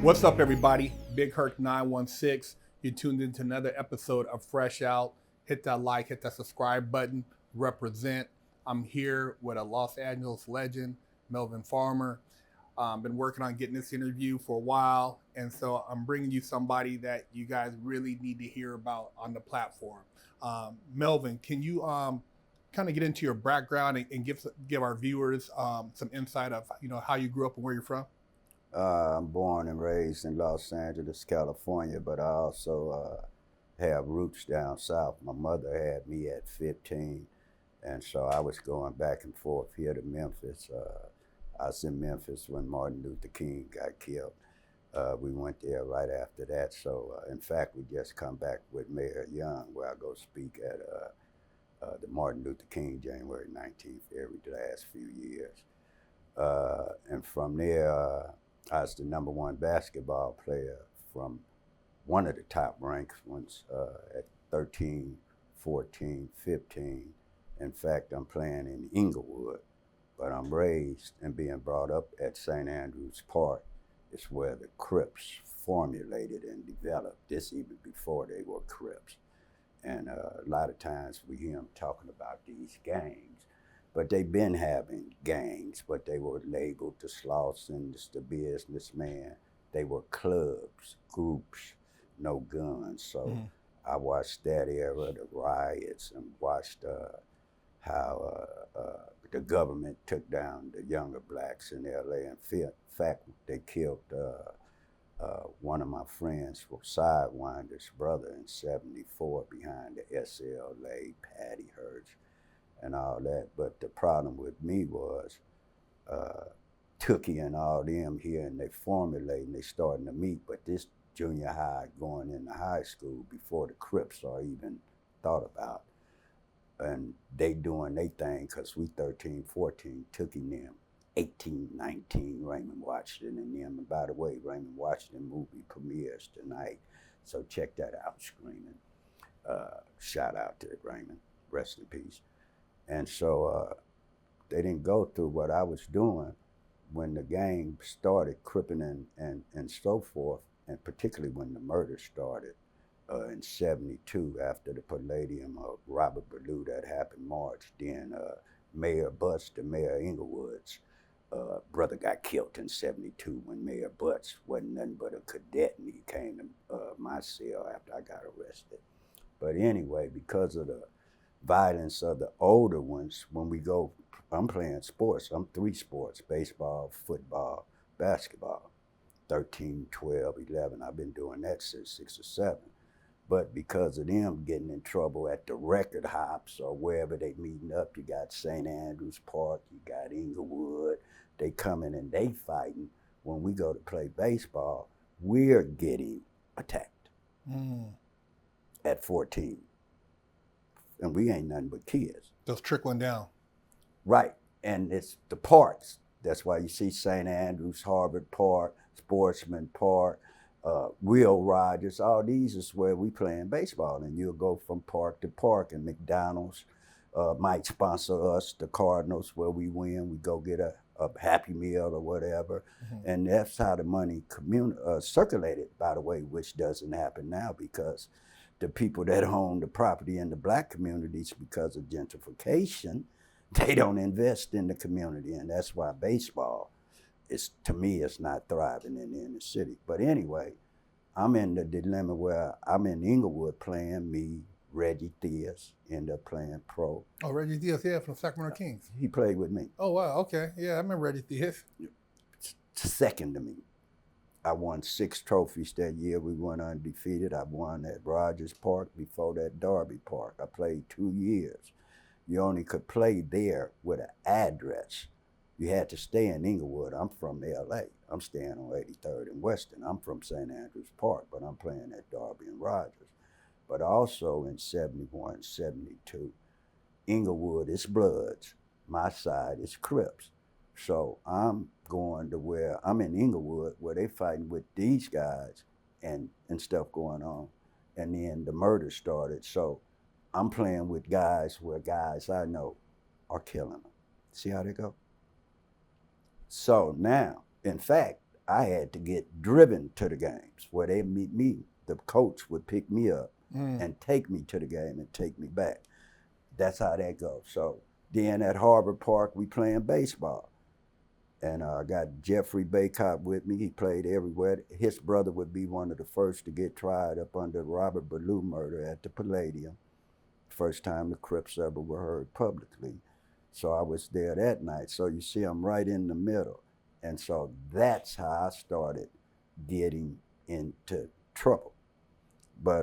What's up, everybody? Big Herc 916. You tuned into another episode of Fresh Out. Hit that like, hit that subscribe button. Represent. I'm here with a Los Angeles legend, Melvin Farmer. Been working on getting this interview for a while, and so I'm bringing you somebody that you guys really need to hear about on the platform. Melvin, can you kind of get into your background and give our viewers some insight of how you grew up and where you're from? I'm born and raised in Los Angeles, California, but I also have roots down south. My mother had me at 15, and so I was going back and forth here to Memphis. I was in Memphis when Martin Luther King got killed. We went there right after that. So, in fact, we just come back with Mayor Young, where I go speak at the Martin Luther King January 19th every last few years. And from there, I was the number one basketball player from one of the top ranks ones at 13, 14, 15. In fact, I'm playing in Inglewood, but I'm raised and being brought up at St. Andrews Park. It's where the Crips formulated and developed, this even before they were Crips. And a lot of times we hear them talking about these gangs. But they've been having gangs, but they were labeled the Slausons, the businessman. They were clubs, groups, no guns. So I watched that era, the riots, and watched how the government took down the younger blacks in LA. In fact, they killed one of my friends, Sidewinder's brother in '74 behind the SLA, Patty Herc, and all that. But the problem with me was Tookie and all them here, and they formulating, they starting to meet, but this junior high going into high school before the Crips are even thought about. And they doing their thing, because we 13, 14, Tookie and them, 18, 19, Raymond Washington and them. And by the way, Raymond Washington movie premieres tonight, so check that out, screaming. Shout out to Raymond, rest in peace. And so they didn't go through what I was doing when the gang started, cripping and so forth, and particularly when the murder started in '72 after the Palladium of Robert Ballou that happened March. Then Mayor Butts, the Mayor of Inglewood's brother, got killed in '72 when Mayor Butts wasn't nothing but a cadet, and he came to my cell after I got arrested. But anyway, because of the violence of the older ones, when we go, I'm playing sports. I'm 3 sports, baseball, football, basketball, 13, 12, 11. I've been doing that since 6 or 7. But because of them getting in trouble at the record hops or wherever they meeting up, you got St. Andrews Park, you got Inglewood, they coming and they fighting. When we go to play baseball, we're getting attacked at 14. And we ain't nothing but kids. Just trickling down. Right, and it's the parks. That's why you see St. Andrews, Harvard Park, Sportsman Park, Will Rogers, all these is where we playing baseball. And you'll go from park to park, and McDonald's might sponsor us, the Cardinals, where we win. We go get a Happy Meal or whatever. And that's how the money circulated, by the way, which doesn't happen now because the people that own the property in the black communities, because of gentrification, they don't invest in the community. And that's why baseball is, to me, it's not thriving in the inner city. But anyway, I'm in the dilemma where I'm in Inglewood playing, me, Reggie Theus, end up playing pro. Oh, Reggie Theus, yeah, from Sacramento Kings. He played with me. Oh, wow, okay. Yeah, I remember Reggie Theus. Second to me. I won 6 trophies that year. We went undefeated. I won at Rogers Park, before that Darby Park. I played 2 years. You only could play there with an address. You had to stay in Inglewood. I'm from LA. I'm staying on 83rd and Western. I'm from St. Andrews Park, but I'm playing at Darby and Rogers. But also in '71, '72, Inglewood is Bloods. My side is Crips. So I'm going to where I'm in Inglewood, where they fighting with these guys and stuff going on. And then the murder started. So I'm playing with guys where guys I know are killing them. See how they go? So now, in fact, I had to get driven to the games where they meet me. The coach would pick me up and take me to the game and take me back. That's how that goes. So then at Harvard Park, we playing baseball. And I got Jeffrey Baycott with me. He played everywhere. His brother would be one of the first to get tried up under Robert Ballou murder at the Palladium. First time the Crips ever were heard publicly. So I was there that night. So you see, I'm right in the middle. And so that's how I started getting into trouble. But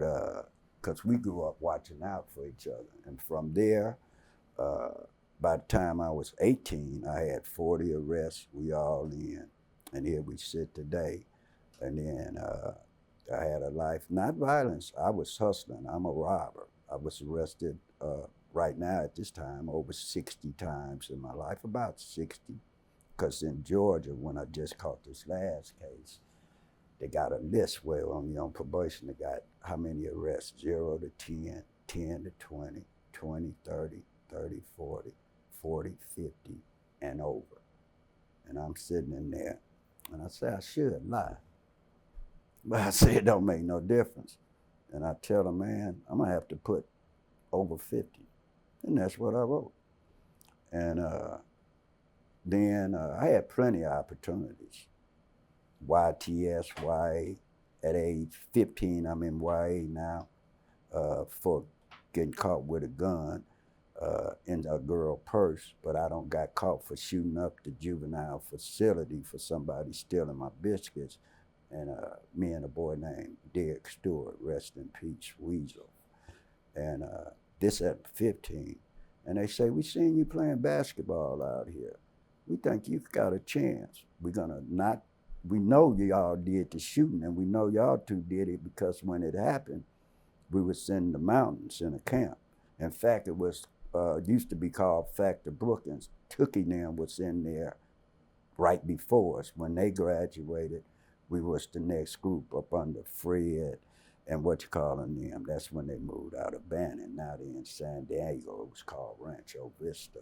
because we grew up watching out for each other. And from there, by the time I was 18, I had 40 arrests. We all in. And here we sit today. And then I had a life, not violence. I was hustling. I'm a robber. I was arrested right now at this time over 60 times in my life, about 60. Because in Georgia, when I just caught this last case, they got a list where when you're on probation, they got how many arrests, 0 to 10, 10 to 20, 20, 30, 30, 40, 40, 50, and over. And I'm sitting in there, and I say I should lie. But I say it don't make no difference. And I tell them, man, I'm gonna have to put over 50. And that's what I wrote. And then I had plenty of opportunities. YTS, YA. At age 15, I'm in YA now for getting caught with a gun in a girl purse, but I don't got caught for shooting up the juvenile facility for somebody stealing my biscuits. And me and a boy named Derek Stewart, rest in peace, Weasel. And this at 15. And they say, we seen you playing basketball out here. We think you've got a chance. We know y'all did the shooting, and we know y'all two did it because when it happened, we was in the mountains in a camp. In fact, it was used to be called Factor Brookings. Tookie them was in there right before us. When they graduated, we was the next group up under Fred and what you calling them. That's when they moved out of Bannon. Now they're in San Diego. It was called Rancho Vista.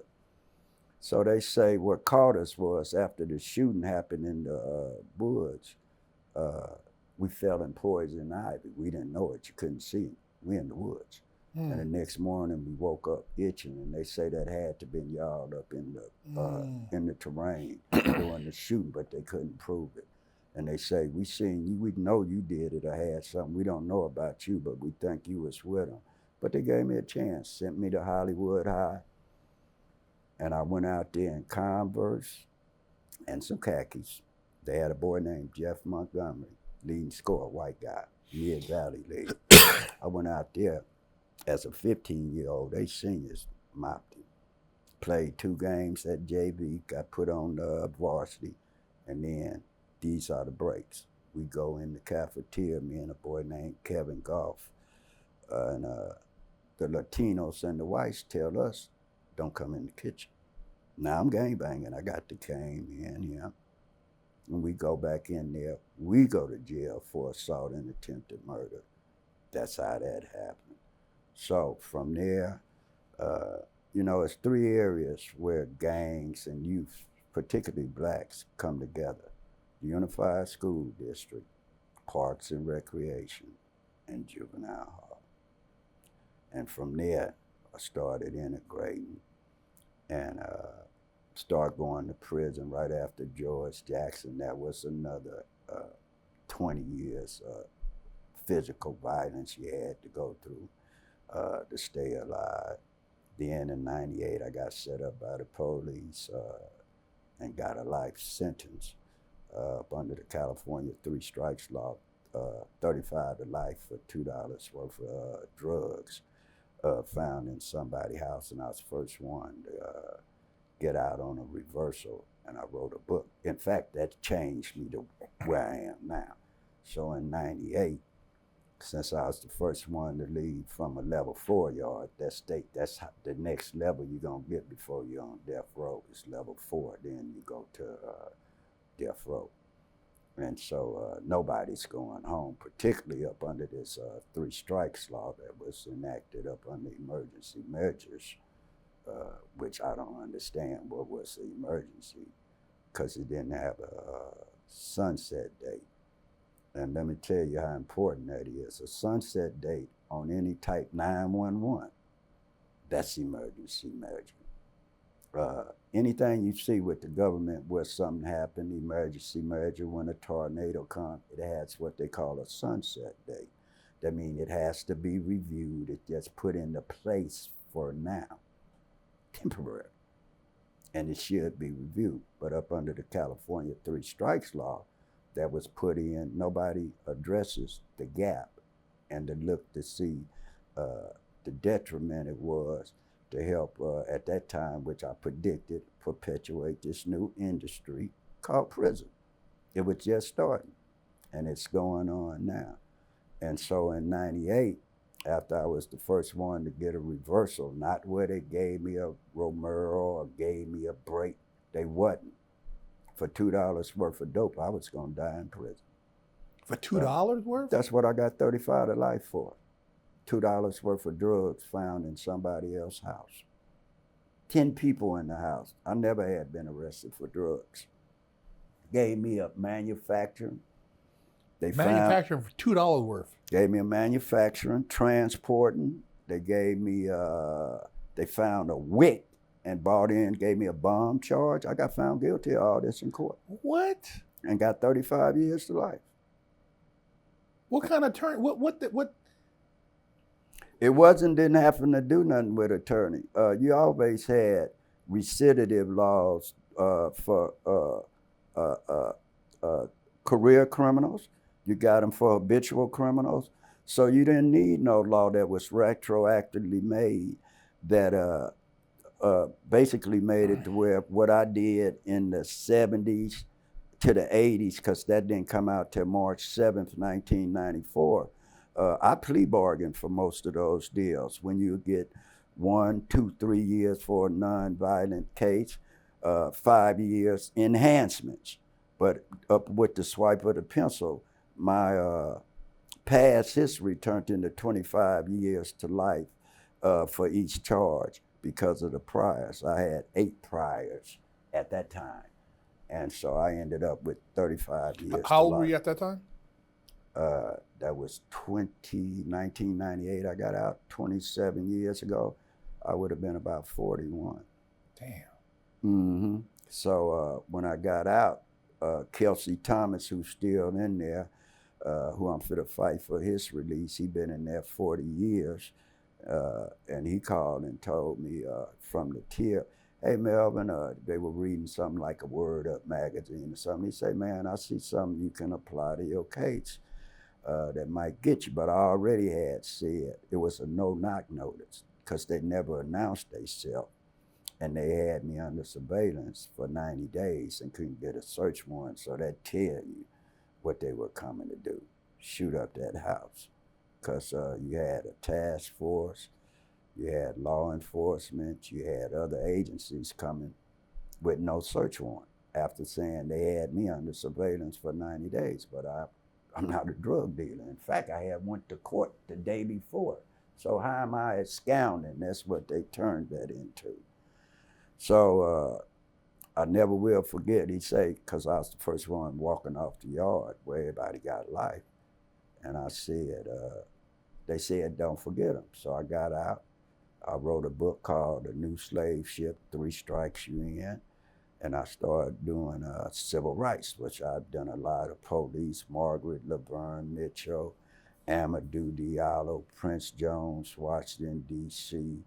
So they say what caught us was after the shooting happened in the woods, we fell in poison ivy. We didn't know it. You couldn't see it. We in the woods. And the next morning we woke up itching, and they say that had to been y'all up in the terrain during the shooting, but they couldn't prove it. And they say, we seen you, we know you did it or had something. We don't know about you, but we think you was with them. But they gave me a chance, sent me to Hollywood High. And I went out there in Converse and some khakis. They had a boy named Jeff Montgomery, leading scorer, white guy, Mid-Valley League. I went out there as a 15-year-old. They seniors mopped him. Played 2 games at JV, got put on the varsity, and then these are the breaks. We go in the cafeteria, me and a boy named Kevin Goff, and the Latinos and the whites tell us, don't come in the kitchen. Now I'm gangbanging. I got the cane in here. When we go back in there, we go to jail for assault and attempted murder. That's how that happened. So from there, it's 3 areas where gangs and youth, particularly blacks, come together. The Unified School District, Parks and Recreation, and Juvenile Hall. And from there, I started integrating and started going to prison right after George Jackson. That was another 20 years of physical violence you had to go through to stay alive. Then in '98, I got set up by the police and got a life sentence up under the California 3 strikes law, 35 to life for $2 worth of drugs. Found in somebody's house, and I was the first one to get out on a reversal, and I wrote a book. In fact, that changed me to where I am now. So in '98, since I was the first one to leave from a level 4 yard, that's the next level you're gonna get before you're on death row is level 4. Then you go to death row. And so nobody's going home, particularly up under this 3 strikes law that was enacted up under emergency measures, which I don't understand what was the emergency, because it didn't have a sunset date. And let me tell you how important that is. A sunset date on any type 911, that's emergency measure. Anything you see with the government where something happened, emergency measure, when a tornado comes, it has what they call a sunset date. That means it has to be reviewed. It just put into place for now, temporary. And it should be reviewed. But up under the California 3 strikes law that was put in, nobody addresses the gap and to look to see the detriment it was to help at that time, which I predicted, perpetuate this new industry called prison. It was just starting, and it's going on now. And so in '98, after I was the first one to get a reversal, not where they gave me a Romero or gave me a break, they wasn't. For $2 worth of dope, I was gonna die in prison. For $2 worth? That's what I got 35 to life for. $2 worth of drugs found in somebody else's house. 10 people in the house. I never had been arrested for drugs. Gave me a manufacturing. Manufacturing for $2 worth. Gave me a manufacturing, transporting. They gave me, they found a wick and bought in, gave me a bomb charge. I got found guilty of all this in court. What? And got 35 years to life. What kind of turn? What? It didn't happen to do nothing with attorney. You always had recidivative laws for career criminals. You got them for habitual criminals. So you didn't need no law that was retroactively made that basically made it to where what I did in the 70s to the 80s, because that didn't come out till March 7th, 1994. I plea bargained for most of those deals. When you get 1, 2, 3 years for a non-violent case, 5 years enhancements. But up with the swipe of the pencil, my past history turned into 25 years to life for each charge because of the priors. I had 8 priors at that time. And so I ended up with 35 years. How old were you at that time? That was 1998 I got out, 27 years ago. I would have been about 41. Damn. Mm-hmm. So when I got out, Kelsey Thomas, who's still in there, who I'm fit to fight for his release, he been in there 40 years. And he called and told me from the tip, hey, Melvin, they were reading something like a Word Up magazine or something. He said, man, I see something you can apply to your case that might get you. But I already had said it was a no-knock notice because they never announced themselves. And they had me under surveillance for 90 days and couldn't get a search warrant. So that tell you what they were coming to do, shoot up that house. Because you had a task force, you had law enforcement, you had other agencies coming with no search warrant after saying they had me under surveillance for 90 days. But I'm not a drug dealer. In fact, I had went to court the day before. So how am I absconding? That's what they turned that into. So I never will forget, he said, because I was the first one walking off the yard where everybody got life. And I said, they said, don't forget them. So I got out. I wrote a book called The New Slave Ship, 3 Strikes You In. And I started doing civil rights, which I've done a lot of police, Margaret Laverne Mitchell, Amadou Diallo, Prince Jones, Washington, D.C.,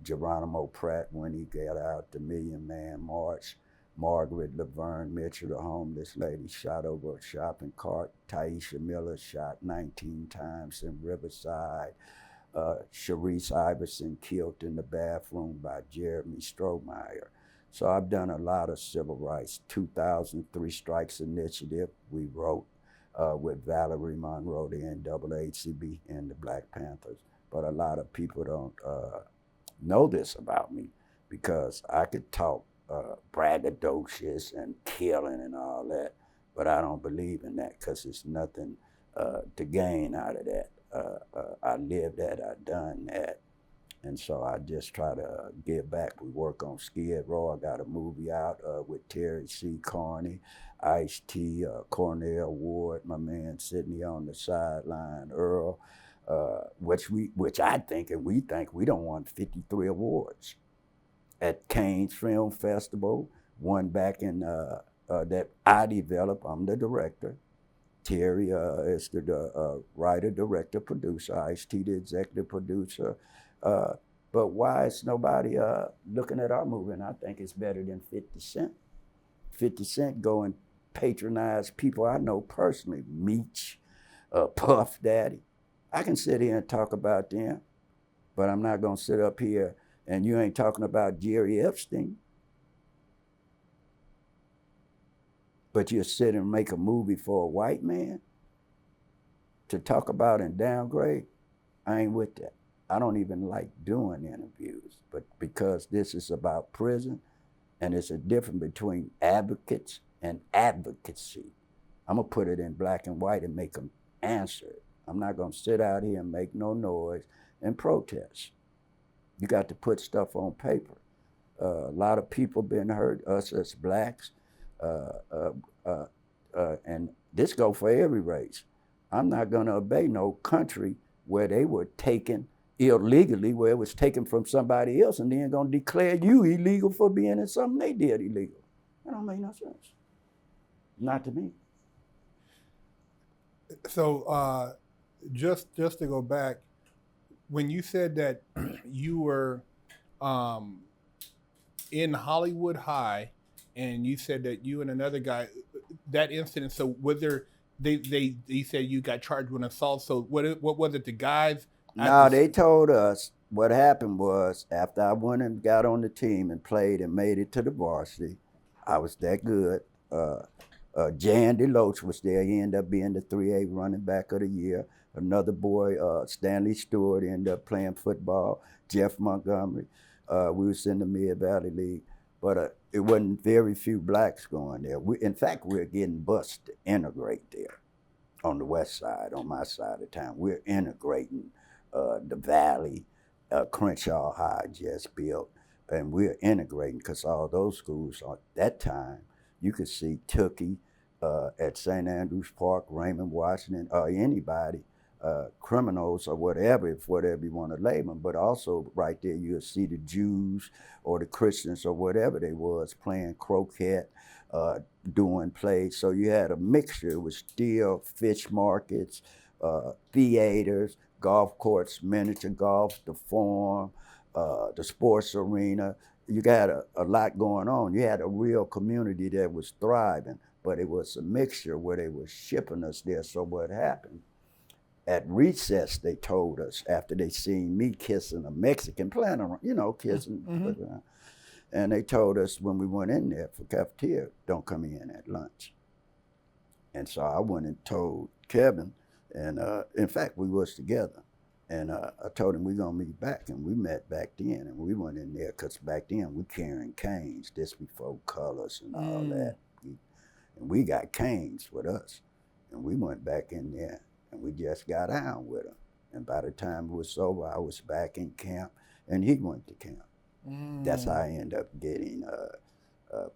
Geronimo Pratt when he got out, the Million Man March, Margaret Laverne Mitchell, the homeless lady shot over a shopping cart, Taisha Miller shot 19 times in Riverside, Sharice Iverson killed in the bathroom by Jeremy Strohmeyer. So I've done a lot of civil rights. 2003 Strikes Initiative, we wrote with Valerie Monroe, the NAACP, and the Black Panthers. But a lot of people don't know this about me because I could talk braggadocious and killing and all that, but I don't believe in that because there's nothing to gain out of that. I lived that, I done that. And so I just try to give back. We work on Skid Row. I got a movie out with Terry C. Carney, Ice-T, Cornell Ward, my man Sidney on the sideline, Earl, which I think and we think we don't want 53 awards. At Cannes Film Festival, one back in that I developed. I'm the director. Terry is the writer, director, producer. Ice-T, the executive producer. But why is nobody looking at our movie? And I think it's better than 50 Cent. 50 Cent go and patronize people I know personally, Meech, Puff Daddy. I can sit here and talk about them, but I'm not gonna sit up here and you ain't talking about Jerry Epstein. But you'll sit and make a movie for a white man to talk about and downgrade. I ain't with that. I don't even like doing interviews, but because this is about prison and it's a difference between advocates and advocacy, I'm gonna put it in black and white and make them answer it. I'm not gonna sit out here and make no noise and protest. You got to put stuff on paper. A lot of people been hurt, us as blacks, and this go for every race. I'm not gonna obey no country where they were taken illegally, where it was taken from somebody else, and then gonna declare you illegal for being in something they did illegal. That don't make no sense. Not to me. So just to go back, when you said that you were in Hollywood High, and you said that you and another guy, that incident. So whether they said you got charged with assault. So what was it? The guys? No, they told us what happened was after I went and got on the team and played and made it to the varsity, I was that good. Jan DeLoach was there. He ended up being the 3A running back of the year. Another boy, Stanley Stewart, ended up playing football. Jeff Montgomery. We was in the Mid-Valley League. But it wasn't very few blacks going there. In fact, we're getting bused to integrate there on the west side, on my side of town. We're integrating the Valley, Crenshaw High just built, and we're integrating because all those schools at that time, you could see Tookie at St. Andrews Park, Raymond Washington, or anybody, criminals or whatever you want to label them, but also right there you'll see the Jews or the Christians or whatever they was playing croquet, doing plays. So you had a mixture. It was still fish markets, theaters, golf courts, miniature golf, the Forum, the sports arena. You got a lot going on. You had a real community that was thriving, but it was a mixture where they were shipping us there. So what happened? At recess, they told us after they seen me kissing a Mexican, playing around, kissing. Mm-hmm. And they told us when we went in there for cafeteria, don't come in at lunch. And so I went and told Kevin, and in fact, we was together. And I told him we're gonna meet back, and we met back then, and we went in there, because back then we carrying canes, this before colors and all that. And we got canes with us. And we went back in there, and we just got down with him. And by the time it was over, I was back in camp, and he went to camp. That's how I ended up getting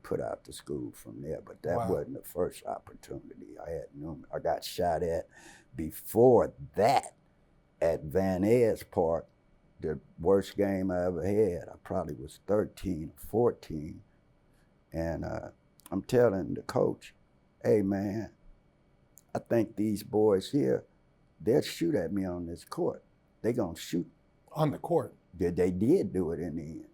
put out to school from there. But that wasn't the first opportunity. I got shot at before that at Van Ness Park, the worst game I ever had. I probably was 13, 14. And I'm telling the coach, hey man, I think these boys here, they'll shoot at me on this court. They gonna shoot. On the court? They did do it in the end.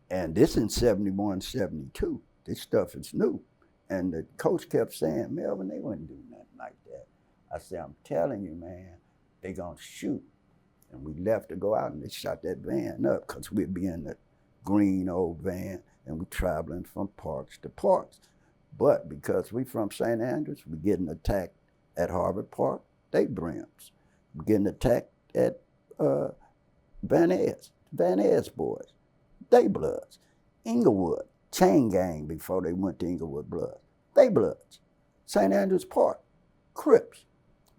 And this in 71, 72. This stuff is new. And the coach kept saying, Melvin, they wouldn't do nothing like that. I said, I'm telling you, man, they gonna shoot. And we left to go out, and they shot that van up, because we'd be in the green old van, and we traveling from parks to parks. But because we from St. Andrews, we getting attacked at Harvard Park, they brims. We getting attacked at Van Ness boys, they bloods. Inglewood, chain gang before they went to Inglewood Bloods, they bloods. St. Andrews Park, Crips.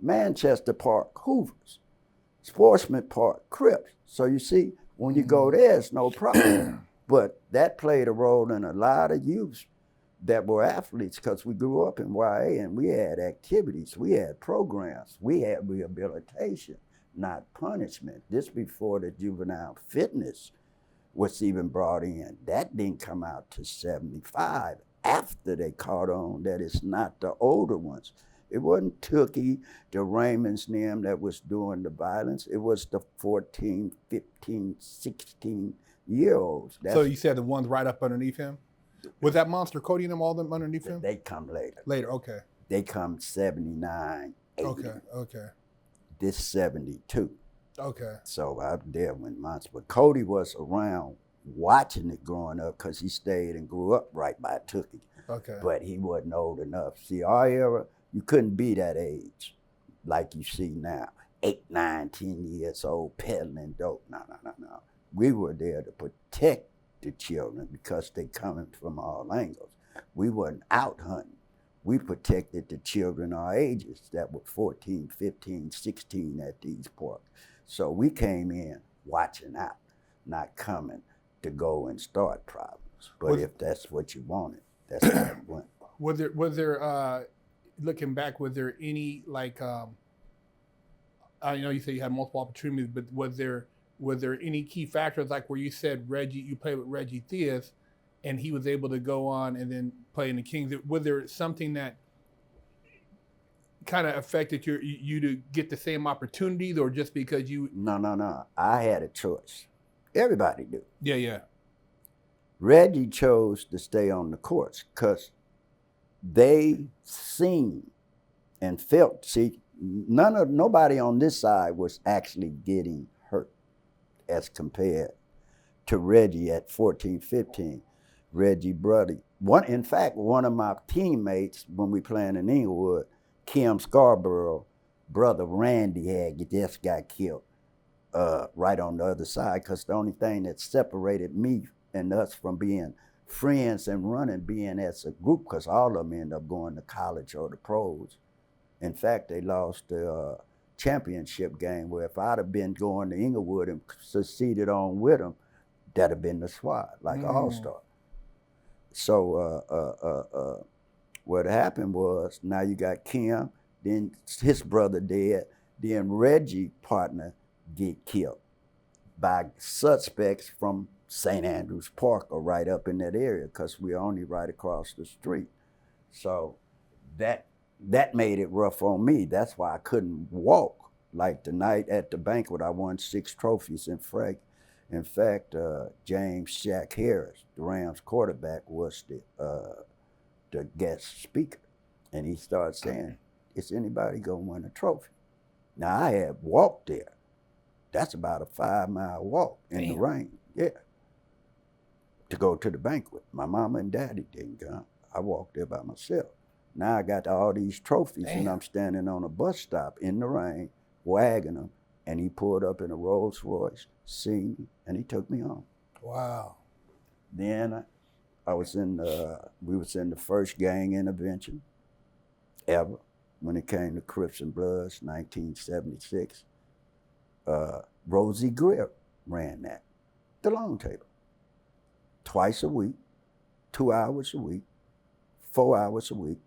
Manchester Park, Hoovers. Sportsman Park, Crips. So you see, When you go there, it's no problem. But that played a role in a lot of youths that were athletes, because we grew up in YA and we had activities, we had programs, we had rehabilitation, not punishment. This before the juvenile fitness was even brought in. That didn't come out to 75, after they caught on that it's not the older ones. It wasn't Tookie, the Raymonds and them that was doing the violence. It was the 14, 15, 16-year-olds. So you said the ones right up underneath him? Was that Monster Cody and them, all them underneath him? They come later. Later, okay. They come 79, 80. Okay. This 72. Okay. So I there when Monster, but Cody was around watching it growing up because he stayed and grew up right by Tookie. Okay. But he wasn't old enough. See, our era, you couldn't be that age like you see now. 8, 9, 10 years old peddling dope. No. We were there to protect the children because they coming from all angles. We wasn't out hunting. We protected the children our ages that were 14, 15, 16 at these parks. So we came in watching out, not coming to go and start problems. But if that's what you wanted, that's how it went. Was there looking back, was there any I know you said you had multiple opportunities, but was there any key factors, like where you said you played with Reggie Theus and he was able to go on and then play in the Kings? Was there something that kind of affected you to get the same opportunities, or just because you? No. I had a choice. Everybody do. Yeah. Reggie chose to stay on the courts because they seen and felt. See, nobody on this side was actually getting hurt as compared to Reggie at 14, 15. Reggie brother. In fact, one of my teammates when we playing in Inglewood, Kim Scarborough, brother Randy just got killed right on the other side, because the only thing that separated me and us from being friends and running, being as a group, because all of them ended up going to college or the pros. In fact, they lost the championship game, where if I'd have been going to Inglewood and succeeded on with them, that'd have been the squad, like All-Star. So what happened was, now you got Kim, then his brother dead, then Reggie partner get killed by suspects from St. Andrews Park or right up in that area, because we're only right across the street. So that made it rough on me. That's why I couldn't walk. Like the night at the banquet, I won 6 trophies in fact, James Shaq Harris, the Rams quarterback, was the guest speaker. And he started saying, is anybody gonna win a trophy? Now I had walked there. That's about a 5-mile walk in the rain, to go to the banquet. My mama and daddy didn't come. I walked there by myself. Now I got all these trophies and I'm standing on a bus stop in the rain, wagging them, and he pulled up in a Rolls Royce, seen me, and he took me home. Wow. Then we was in the first gang intervention ever when it came to Crips and Bloods, 1976. Rosie Greer ran that, the long table. Twice a week, 2 hours a week, 4 hours a week,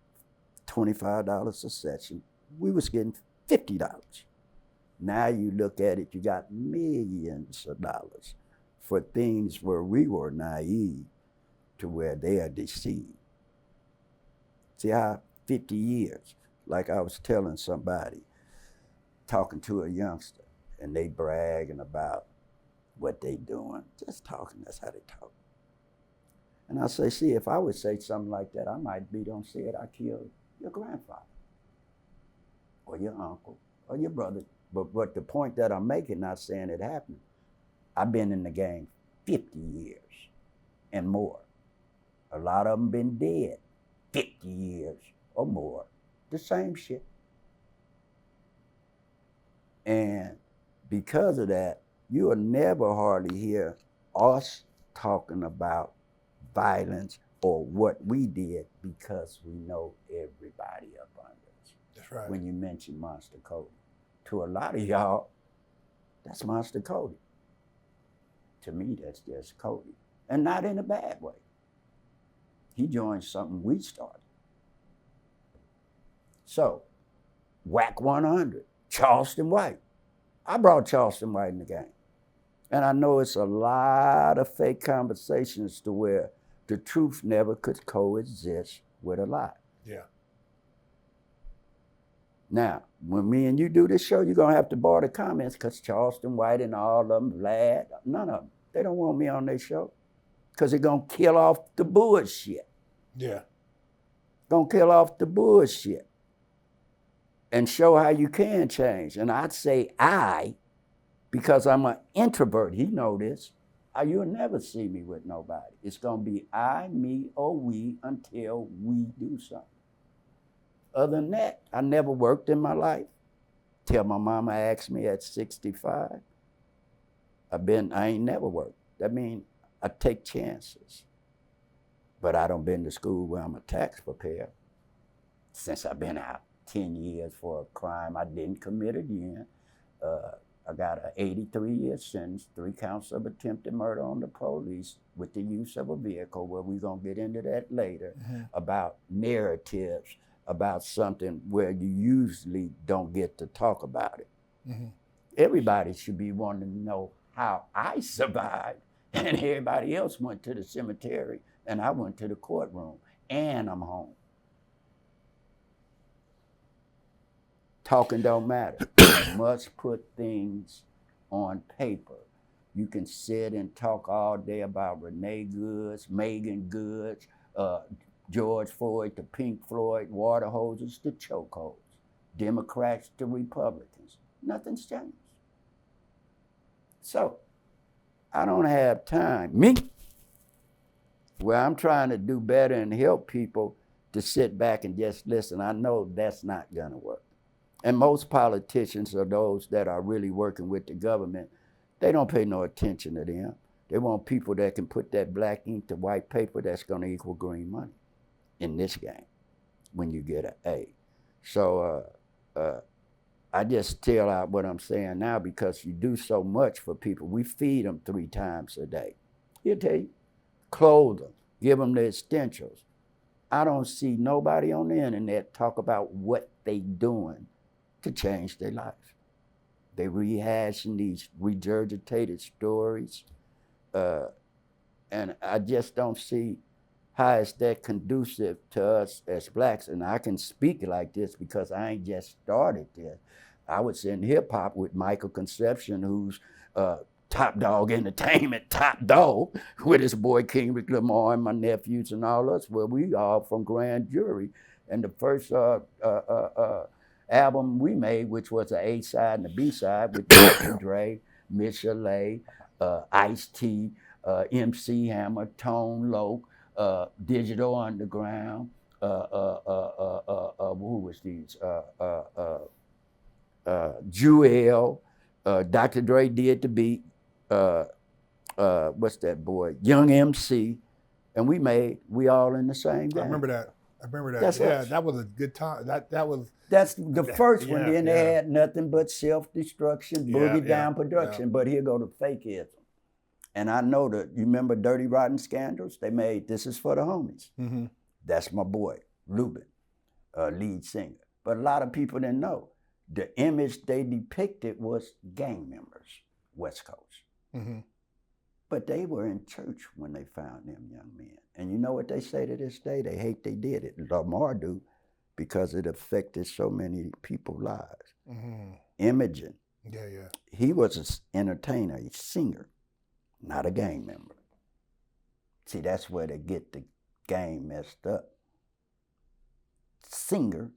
$25 a session. We was getting $50. Now you look at it, you got millions of dollars for things where we were naive to where they are deceived. See how 50 years, like I was telling somebody, talking to a youngster, and they bragging about what they doing, just talking, that's how they talk. And I say, see, if I would say something like that, I might be, don't say it, I killed your grandfather, or your uncle, or your brother. But the point that I'm making, not saying it happened, I've been in the game 50 years and more. A lot of them been dead 50 years or more. The same shit. And because of that, you will never hardly hear us talking about violence or what we did, because we know everybody up under us. That's right. When you mention Monster Cody, to a lot of y'all, that's Monster Cody. to me, that's just Cody. And not in a bad way. He joined something we started. So, WAC 100, Charleston White. I brought Charleston White in the game. And I know it's a lot of fake conversations to where the truth never could coexist with a lie. Yeah. Now, when me and you do this show, you're gonna have to bar the comments because Charleston White and all of them, Vlad, none of them, they don't want me on their show because they're gonna kill off the bullshit. Yeah. Gonna kill off the bullshit and show how you can change. And I'd say because I'm an introvert, he know this, you'll never see me with nobody. It's gonna be I, me, or we until we do something. Other than that, I never worked in my life. Till my mama asked me at 65. I ain't never worked. That means I take chances. But I don't been to school where I'm a tax preparer. Since I've been out 10 years for a crime I didn't commit again. I got an 83-year sentence, 3 counts of attempted murder on the police with the use of a vehicle, where we're gonna get into that later, about narratives, about something where you usually don't get to talk about it. Everybody should be wanting to know how I survived, and everybody else went to the cemetery, and I went to the courtroom, and I'm home. Talking don't matter. You must put things on paper. You can sit and talk all day about Renee Goods, Megan Goods, George Floyd to Pink Floyd, water hoses to chokeholds, Democrats to Republicans. Nothing's changed. So, I don't have time. Me, where I'm trying to do better and help people to sit back and just listen, I know that's not gonna work. And most politicians are those that are really working with the government. They don't pay no attention to them. They want people that can put that black ink to white paper that's gonna equal green money in this game when you get an A. So I just tell out what I'm saying now because you do so much for people. We feed them 3 times a day. He'll tell you, clothe them, give them the essentials. I don't see nobody on the internet talk about what they doing to change their life. They rehashing these regurgitated stories. And I just don't see how is that conducive to us as blacks. And I can speak like this because I ain't just started this. I was in hip hop with Michael Conception, who's Top Dog Entertainment, top dog, with his boy Kendrick Lamar and my nephews and all us, where we all from Grand Jury. And the first album we made, which was an A-side and a B-side with Dr. Dre, Michelet, Ice-T, MC Hammer, Tone Loc, Digital Underground, who was these? Jewel, Dr. Dre did the beat, what's that boy? Young MC, and we all in the same game. I remember that. That's us. That was a good time. That's the first one. Then they yeah. had nothing but self-destruction, boogie down production. But here go the fakeism. And I know that, you remember Dirty Rotten Scandals? They made This Is For The Homies. That's my boy, Ruben, lead singer. But a lot of people didn't know. The image they depicted was gang members, West Coast. But they were in church when they found them young men. And you know what they say to this day? They hate they did it. Lamar do, because it affected so many people's lives. Imaging. Yeah. He was an entertainer, a singer, not a gang member. See, that's where they get the game messed up. Singer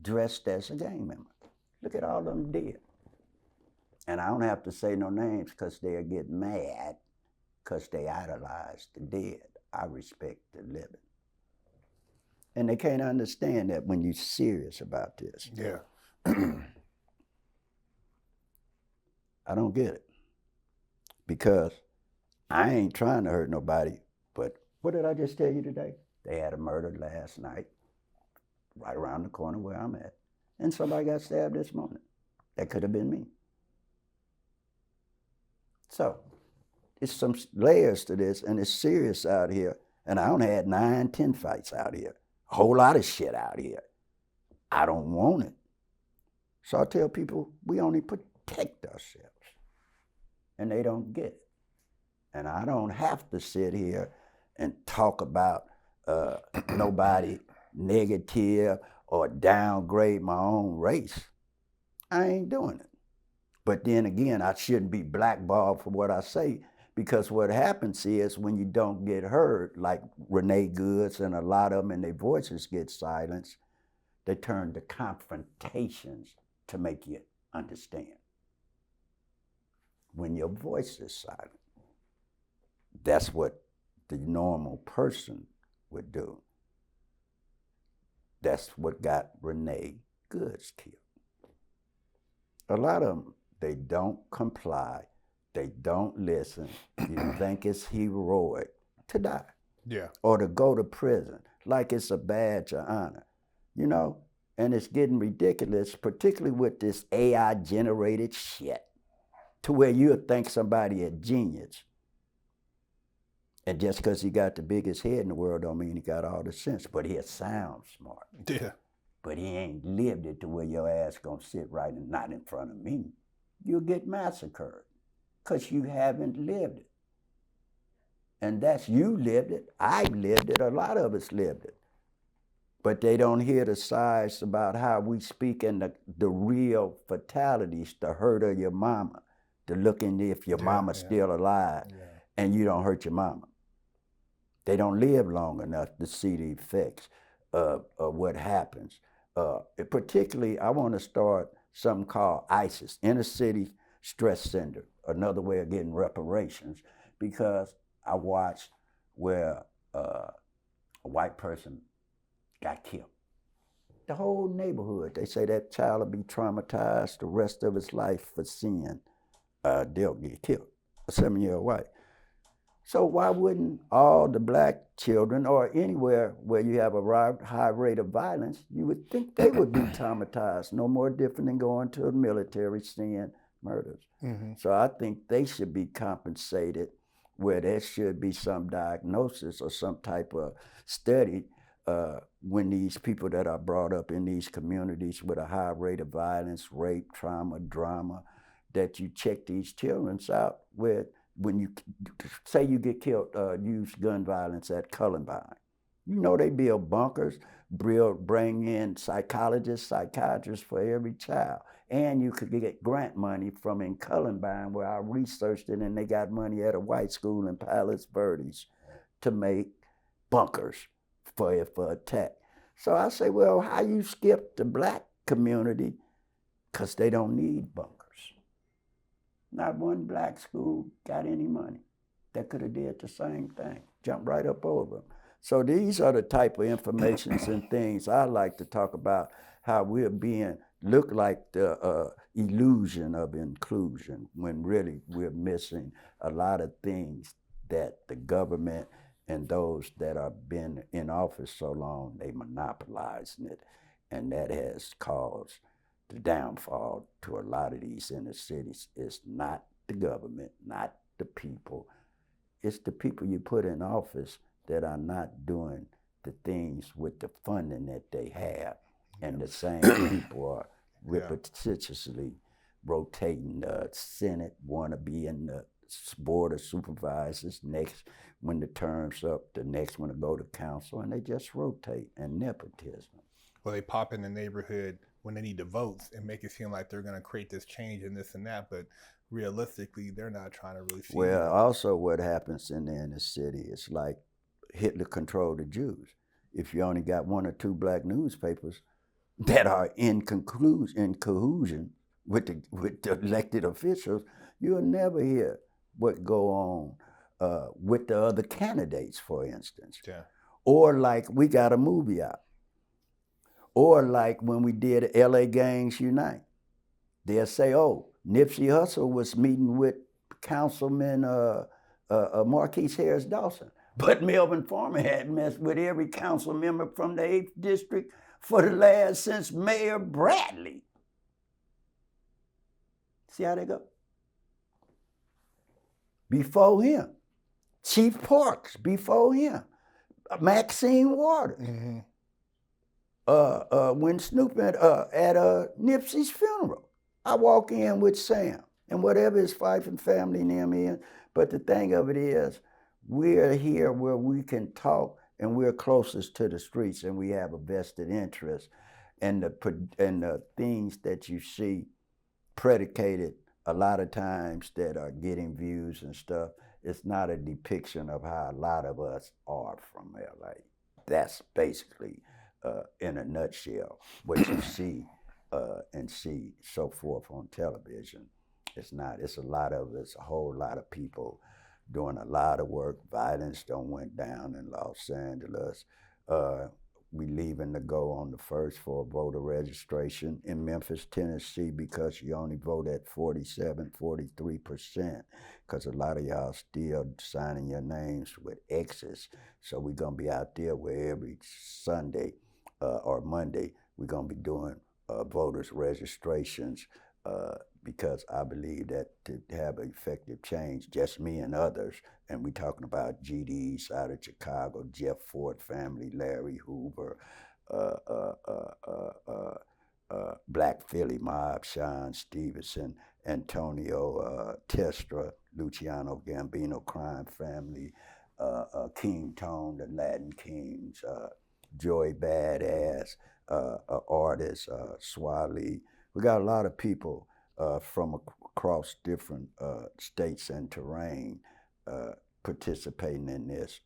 dressed as a gang member. Look at all of them dead. And I don't have to say no names because they'll get mad because they idolize the dead. I respect the living. And they can't understand that when you're serious about this. Yeah. I don't get it. Because I ain't trying to hurt nobody, but what did I just tell you today? They had a murder last night, right around the corner where I'm at. And somebody got stabbed this morning. That could have been me. So, it's some layers to this, and it's serious out here. And I only had 9, 10 fights out here. A whole lot of shit out here. I don't want it. So I tell people, we only protect ourselves. And they don't get it. And I don't have to sit here and talk about nobody negative or downgrade my own race. I ain't doing it. But then again, I shouldn't be blackballed for what I say, because what happens is when you don't get heard, like Renee Goods and a lot of them, and their voices get silenced, they turn to confrontations to make you understand. When your voice is silent, that's what the normal person would do. That's what got Renee Goods killed. A lot of them, they don't comply, they don't listen. You think it's heroic to die. Yeah. Or to go to prison, like it's a badge of honor, you know? And it's getting ridiculous, particularly with this AI-generated shit, to where you'll think somebody a genius. And just because he got the biggest head in the world don't mean he got all the sense, but he'll sound smart. Yeah. But he ain't lived it to where your ass gonna sit right and not in front of me. You'll get massacred because you haven't lived it. And that's, you lived it, I've lived it, a lot of us lived it. But they don't hear the sides about how we speak and the real fatalities, the hurt of your mama, the looking if your mama's still alive and you don't hurt your mama. They don't live long enough to see the effects of what happens. Particularly, I want to start something called ISIS, Inner City Stress Center, another way of getting reparations, because I watched where a white person got killed. The whole neighborhood, they say that child will be traumatized the rest of his life for sin. They'll get killed, a 7-year-old white. So why wouldn't all the black children, or anywhere where you have a high rate of violence, you would think they would be traumatized, no more different than going to the military, seeing murders. Mm-hmm. So I think they should be compensated, where there should be some diagnosis or some type of study when these people that are brought up in these communities with a high rate of violence, rape, trauma, drama, that you check these children out with. When you say you get killed, use gun violence at Columbine, you know they build bunkers, bring in psychologists, psychiatrists for every child. And you could get grant money from in Columbine, where I researched it, and they got money at a white school in Palos Verdes to make bunkers for attack. So I say, well, how you skip the black community? Because they don't need bunkers. Not one black school got any money that could have did the same thing, jumped right up over them. So these are the type of informations and things I like to talk about, how we're being look like the illusion of inclusion, when really we're missing a lot of things that the government and those that have been in office so long, they monopolizing it, and that has caused the downfall to a lot of these inner cities. It's not the government, not the people. It's the people you put in office that are not doing the things with the funding that they have. And the same people are repetitiously rotating the Senate, want to be in the Board of Supervisors. Next, when the term's up, the next one to go to council, and they just rotate, and nepotism. Well, they pop in the neighborhood when they need the votes and make it seem like they're going to create this change and this and that, but realistically, they're not trying to really see. Well, also what happens in the inner city is like Hitler controlled the Jews. If you only got 1 or 2 black newspapers that are in cohesion with the elected officials, you'll never hear what go on with the other candidates, for instance. Yeah. Or like we got a movie out. Or like when we did LA Gangs Unite, they'll say, oh, Nipsey Hussle was meeting with Councilman Marquise Harris Dawson. But Melvin Farmer had messed with every council member from the 8th District for the last since Mayor Bradley. See how they go? before him. Chief Parks before him. Maxine Waters. Mm-hmm. When Snoop at Nipsey's funeral, I walk in with Sam and whatever his wife and family and them in. But the thing of it is, we're here where we can talk and we're closest to the streets and we have a vested interest. And the things that you see predicated a lot of times that are getting views and stuff, it's not a depiction of how a lot of us are from LA. That's basically, in a nutshell, what you see and see so forth on television. It's not, it's a lot of, it's a whole lot of people doing a lot of work. Violence don't went down in Los Angeles. We leaving to go on the 1st for voter registration in Memphis, Tennessee, because you only vote at 47, 43%, because a lot of y'all still signing your names with X's. So we're gonna be out there where every Sunday or Monday, we're gonna be doing voters registrations because I believe that to have effective change, just me and others, and we're talking about GDs out of Chicago, Jeff Ford family, Larry Hoover, Black Philly Mob, Sean Stevenson, Antonio Testra, Luciano Gambino crime family, King Tone, the Latin Kings, Joy Badass, artist, Swali. We got a lot of people from across different states and terrain participating in this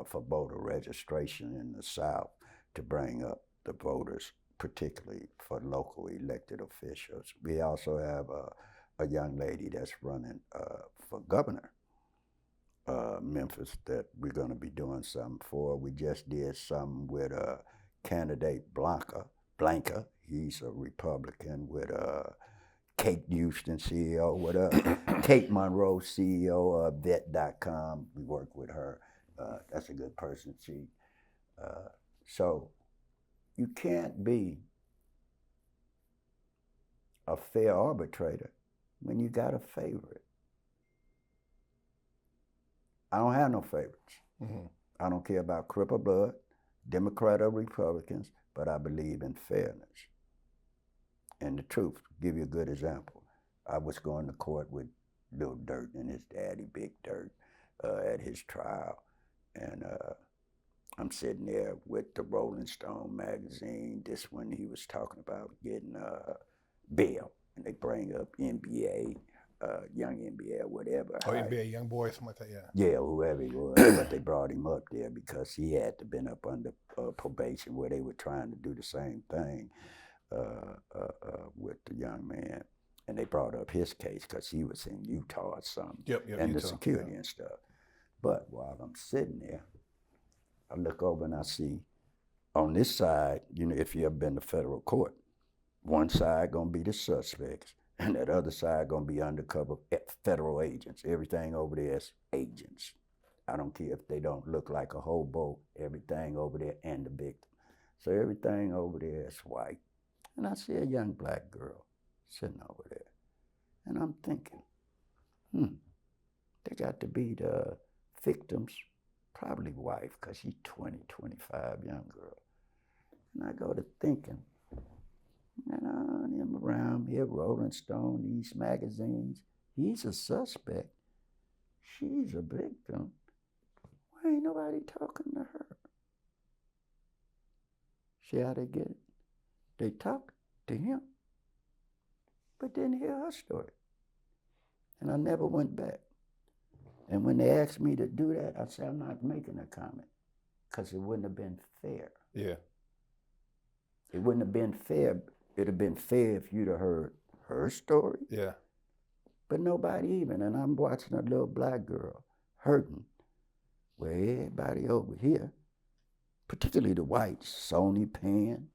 for voter registration in the South to bring up the voters, particularly for local elected officials. We also have a young lady that's running for governor, Memphis, that we're going to be doing something for. We just did something with candidate Blanca. He's a Republican with Kate Houston, CEO, what up? Kate Monroe, CEO of Vet.com. We work with her. That's a good person. So you can't be a fair arbitrator when you got a favorite. I don't have no favorites. Mm-hmm. I don't care about Crip or Blood, Democrat or Republicans, but I believe in fairness. And the truth, give you a good example. I was going to court with Lil Dirt and his daddy, Big Dirt, at his trial. And I'm sitting there with the Rolling Stone magazine. This one he was talking about getting bail. And they bring up NBA, young NBA or whatever. Oh, NBA, young boy, something like that, yeah. Yeah, whoever he was. But they brought him up there because he had to been up under probation where they were trying to do the same thing. With the young man, and they brought up his case because he was in Utah or something, and Utah, the security and stuff. But while I'm sitting there, I look over and I see on this side, you know, if you ever been to federal court, one side gonna be the suspects, and that other side gonna be undercover federal agents. Everything over there is agents. I don't care if they don't look like a hobo, everything over there and the victim. So everything over there is white. And I see a young black girl sitting over there. And I'm thinking, they got to be the victim's probably wife, because she's 20, 25, young girl. And I go to thinking, and I'm around here, Rolling Stone, these magazines. He's a suspect. She's a victim. Why ain't nobody talking to her? See how they get it? They talk to him, but didn't hear her story. And I never went back. And when they asked me to do that, I said, I'm not making a comment, because it wouldn't have been fair. Yeah. It wouldn't have been fair. It'd have been fair if you'd have heard her story. Yeah. But nobody even. And I'm watching a little black girl hurting, where everybody over here, particularly the whites, Sony Penn,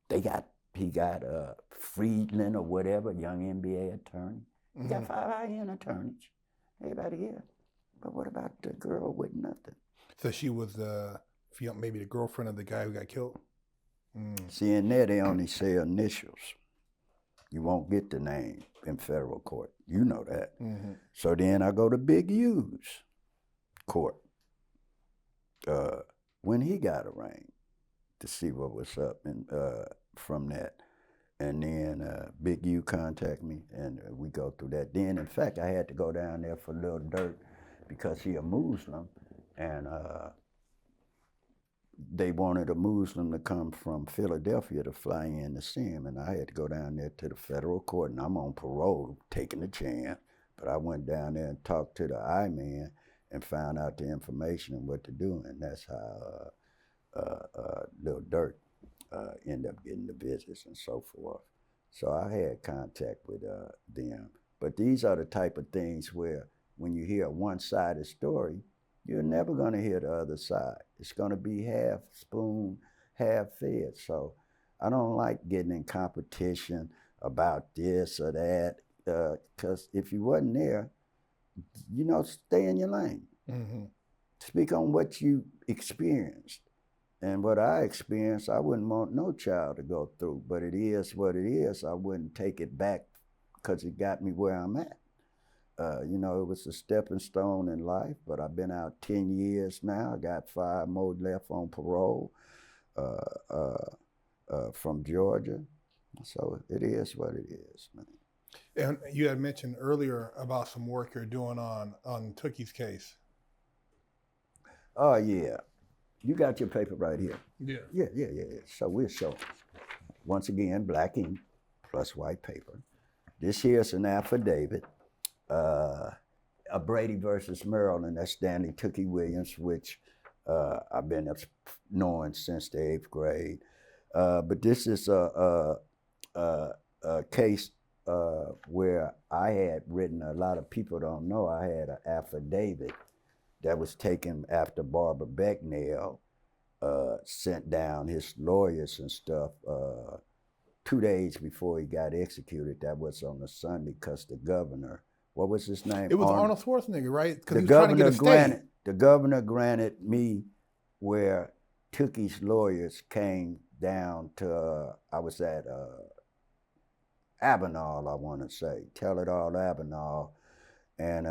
he got Friedland or whatever, young NBA attorney. He got 5 high-end attorneys. Everybody here. But what about the girl with nothing? So she was maybe the girlfriend of the guy who got killed? See, in there they only say initials. You won't get the name in federal court. You know that. Mm-hmm. So then I go to Big U's court when he got arraigned to see what was up and from that. And then Big U contact me, and we go through that. Then, in fact, I had to go down there for Lil Durk because he a Muslim, and they wanted a Muslim to come from Philadelphia to fly in to see him, and I had to go down there to the federal court, and I'm on parole, taking a chance. But I went down there and talked to the I-man and found out the information and what to do, and that's how Lil Durk end up getting the visits and so forth. So I had contact with them. But these are the type of things where when you hear a one-sided story, you're never going to hear the other side. It's going to be half spoon, half fed. So I don't like getting in competition about this or that, because if you wasn't there, stay in your lane. Mm-hmm. Speak on what you experienced. And what I experienced, I wouldn't want no child to go through, but it is what it is. I wouldn't take it back because it got me where I'm at. It was a stepping stone in life, but I've been out 10 years now. I got 5 more left on parole from Georgia. So it is what it is, man. And you had mentioned earlier about some work you're doing on Tookie's case. Oh, yeah. You got your paper right here. Yeah. Yeah. So we'll show. Once again, black ink plus white paper. This here's an affidavit. A Brady versus Maryland, that's Stanley Tookie Williams, which I've been knowing since the 8th grade. But this is a case where I had written, a lot of people don't know, I had an affidavit that was taken after Barbara Becknell sent down his lawyers and stuff 2 days before he got executed. That was on a Sunday because the governor, what was his name? It was Arnold Schwarzenegger, right? Because the he was trying to get a stay. The governor granted me where Tookie's lawyers came down to, I was at Avenal, I want to say, Tell It All Avenal. And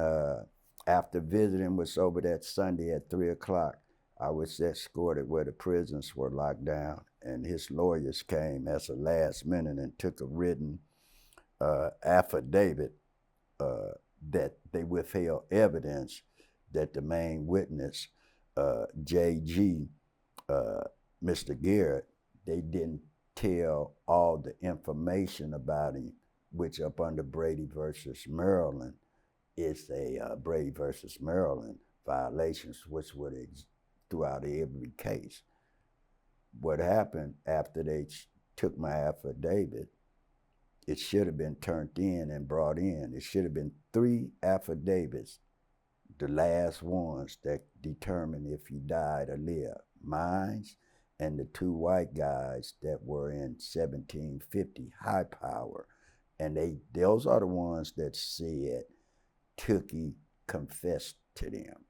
after visiting was over that Sunday at 3 o'clock, I was escorted where the prisons were locked down, and his lawyers came as a last minute and took a written affidavit that they withheld evidence that the main witness, JG, Mr. Garrett, they didn't tell all the information about him, which up under Brady versus Maryland is a Brady versus Maryland violations, which would throughout every case. What happened after they took my affidavit, it should have been turned in and brought in. It should have been 3 affidavits, the last ones that determined if he died or lived. Mine's and the 2 white guys that were in 1750 high power. And those are the ones that said Tookie confessed to them.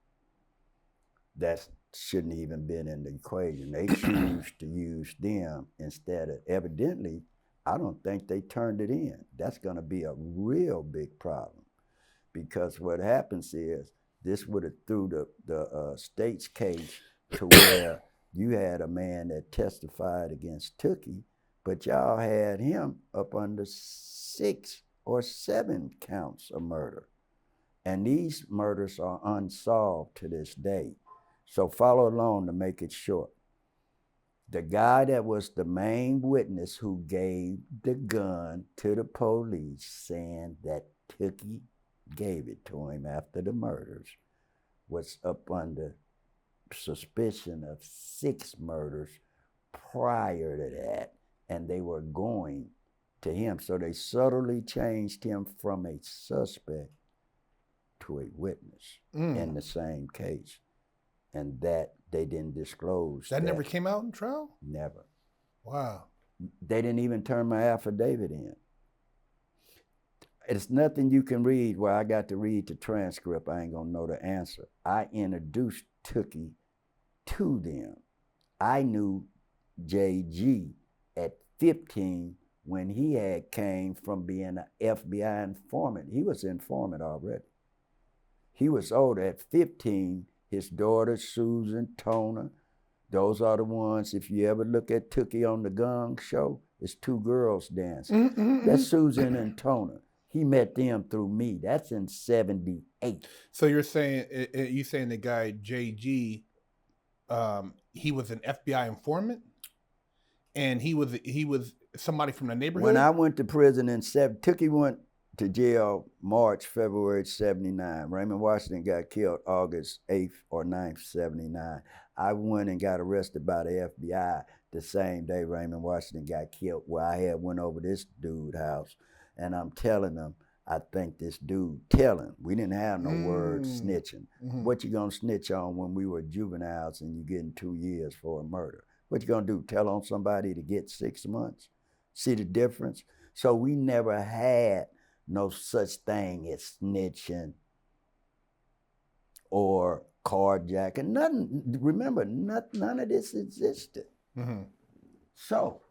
That shouldn't even been in the equation. They choose to use them instead of, evidently, I don't think they turned it in. That's gonna be a real big problem, because what happens is this would have threw the state's case to where you had a man that testified against Tookie, but y'all had him up under 6 or 7 counts of murder. And these murders are unsolved to this day. So follow along to make it short. The guy that was the main witness who gave the gun to the police saying that Tookie gave it to him after the murders was up under suspicion of 6 murders prior to that, and they were going to him. So they subtly changed him from a suspect to a witness in the same case. And that they didn't disclose. That never came out in trial? Never. Wow. They didn't even turn my affidavit in. It's nothing you can read where I got to read the transcript. I ain't gonna know the answer. I introduced Tookie to them. I knew JG at 15 when he had came from being an FBI informant. He was an informant already. He was older. At 15, his daughter, Susan, Tona, those are the ones, if you ever look at Tookie on the Gong show, it's two girls dancing. That's Susan and Tona. He met them through me. That's in 78. So you're saying the guy JG, he was an FBI informant, and he was somebody from the neighborhood. When I went to prison in Tookie went to jail February 79. Raymond Washington got killed August 8th or 9th, 79. I went and got arrested by the FBI the same day Raymond Washington got killed, where I had went over this dude's house, and I'm telling them, I think this dude telling. We didn't have no words snitching. What you gonna snitch on when we were juveniles and you getting 2 years for a murder? What you gonna do, tell on somebody to get 6 months? See the difference? So we never had no such thing as snitching or carjacking. Nothing, remember, none of this existed. So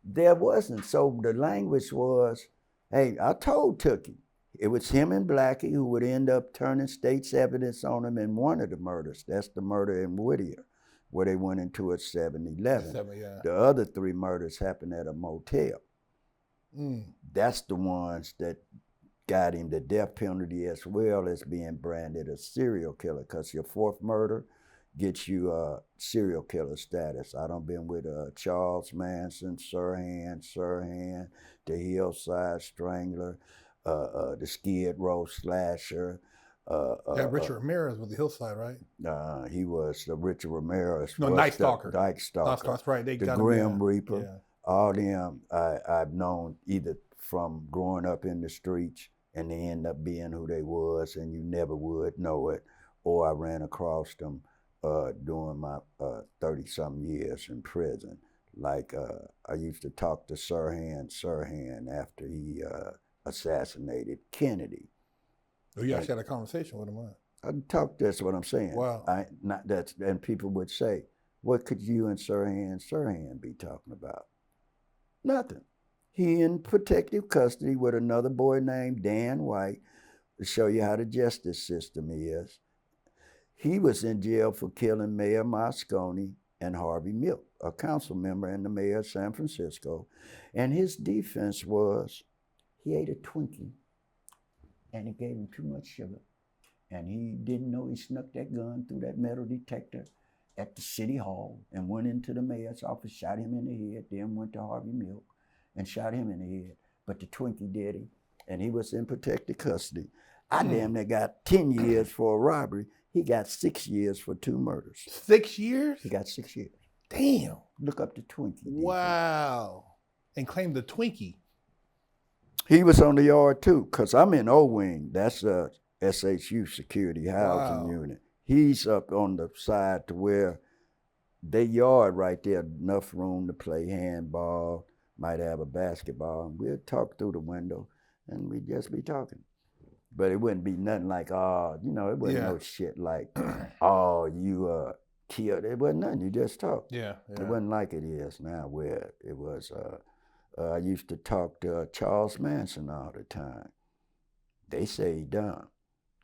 there wasn't. So the language was, hey, I told Tookie, it was him and Blackie who would end up turning state's evidence on him in one of the murders. That's the murder in Whittier, where they went into a 7-Eleven. Yeah. The other 3 murders happened at a motel. That's the ones that got him the death penalty as well as being branded a serial killer, because your 4th murder gets you serial killer status. I done been with Charles Manson, Sirhan, the Hillside Strangler, the Skid Row Slasher. Richard Ramirez was the Hillside, right? He was the Richard Ramirez. No, Night Stalker. Night Stalker. That's right. They the got Grim him, Reaper. Yeah. All them I've known either from growing up in the streets and they end up being who they was and you never would know it, or I ran across them during my 30-something years in prison. Like I used to talk to Sirhan after he assassinated Kennedy. Oh, you actually had a conversation with him, huh? I talked, that's what I'm saying. Wow. And people would say, what could you and Sirhan be talking about? Nothing. He in protective custody with another boy named Dan White, to show you how the justice system is. He was in jail for killing Mayor Moscone and Harvey Milk, a council member and the mayor of San Francisco. And his defense was he ate a Twinkie and it gave him too much sugar. And he didn't know he snuck that gun through that metal detector at the city hall and went into the mayor's office, shot him in the head, then went to Harvey Milk and shot him in the head. But the Twinkie did him, and he was in protective custody. I damn near got 10 years for a robbery. He got 6 years for 2 murders. 6 years? He got 6 years. Damn. Look up the Twinkie. Wow. And claimed the Twinkie. He was on the yard too, because I'm in O-Wing. That's a SHU security housing unit. He's up on the side to where their yard right there, enough room to play handball, might have a basketball, and we'd talk through the window, and we'd just be talking. But it wouldn't be nothing like, it wasn't no shit like, you killed. It wasn't nothing, you just talk. Yeah. It wasn't like it is now, where it was, I used to talk to Charles Manson all the time. They say he dumb.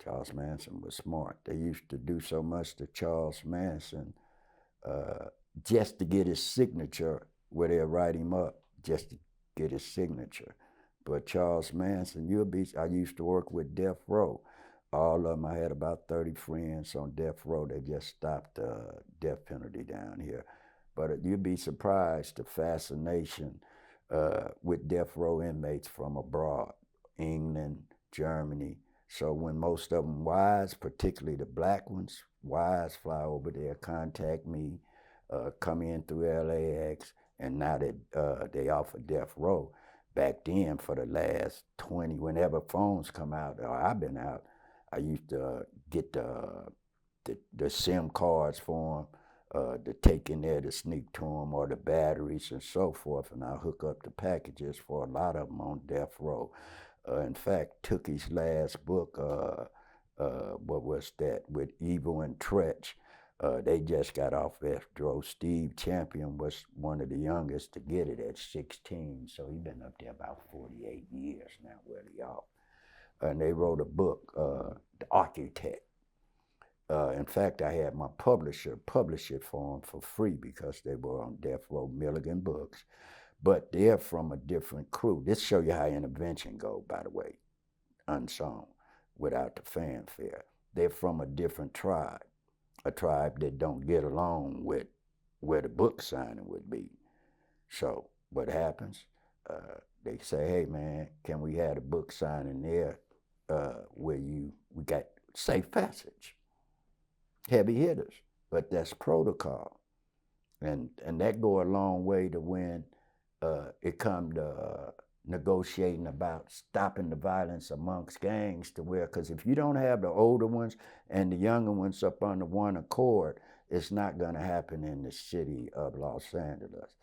Charles Manson was smart. They used to do so much to Charles Manson just to get his signature, where they'll write him up just to get his signature. But Charles Manson, I used to work with Death Row. All of them, I had about 30 friends on Death Row. They just stopped the death penalty down here. But you'd be surprised the fascination with death row inmates from abroad, England, Germany. So when most of them wise, particularly the black ones, wise fly over there, contact me, come in through LAX, and now that they offer death row. Back then, for the last 20, whenever phones come out, or I've been out, I used to get the SIM cards for them, to take in there to sneak to them, or the batteries and so forth, and I'll hook up the packages for a lot of them on death row. In fact, Tookie's last book, what was that, with Evil and Tretch, They just got off row. Steve Champion was one of the youngest to get it at 16, so he's been up there about 48 years now, where he off. And they wrote a book, The Architect. In fact, I had my publisher publish it for them for free because they were on Death Row Milligan Books. But they're from a different crew. This show you how intervention go, by the way, unsung, without the fanfare. They're from a different tribe, a tribe that don't get along with where the book signing would be. So what happens? They say, hey man, can we have the book signing there where we got safe passage, heavy hitters, but that's protocol. And that go a long way to when it come to negotiating about stopping the violence amongst gangs, to where, because if you don't have the older ones and the younger ones up under one accord, it's not going to happen in the city of Los Angeles.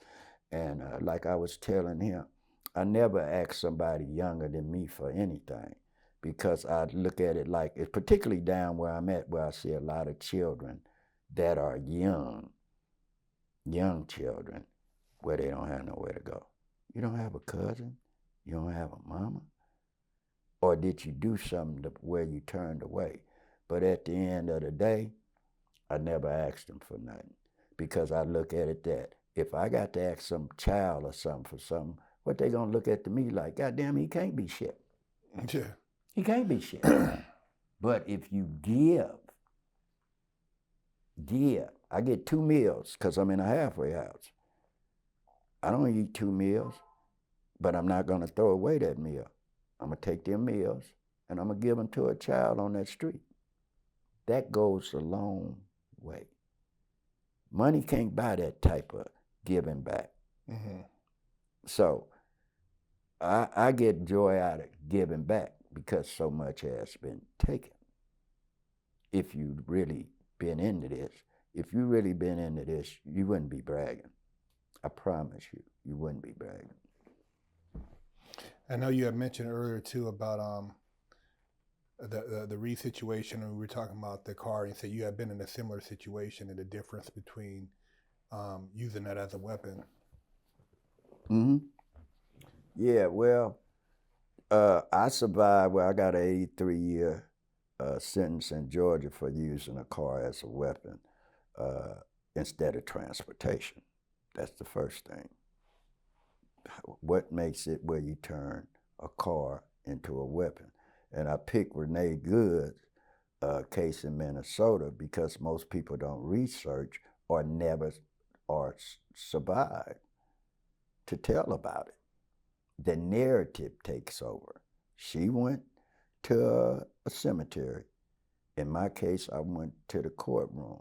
And like I was telling him, I never ask somebody younger than me for anything, because I look at it like, it's particularly down where I'm at, where I see a lot of children that are young children, where they don't have nowhere to go. You don't have a cousin? You don't have a mama? Or did you do something where you turned away? But at the end of the day, I never asked them for nothing, because I look at it that if I got to ask some child or something for something, what they gonna look at to me like, God damn, he can't be shit. Yeah. He can't be shit. But if you give, I get 2 meals because I'm in a halfway house. I don't eat 2 meals, but I'm not gonna throw away that meal. I'm gonna take them meals and I'm gonna give them to a child on that street. That goes a long way. Money can't buy that type of giving back. Mm-hmm. So I get joy out of giving back because so much has been taken. If you've really been into this, you wouldn't be bragging. I promise you, you wouldn't be bragging. I know you had mentioned earlier too about the Reed situation, and we were talking about the car, and you said you had been in a similar situation and the difference between using that as a weapon. Mm-hmm. Yeah, well, I survived. Well, I got an 83-year sentence in Georgia for using a car as a weapon instead of transportation. That's the first thing. What makes it where you turn a car into a weapon? And I picked Renee Good's case in Minnesota because most people don't research or never or survive to tell about it. The narrative takes over. She went to a cemetery. In my case, I went to the courtroom.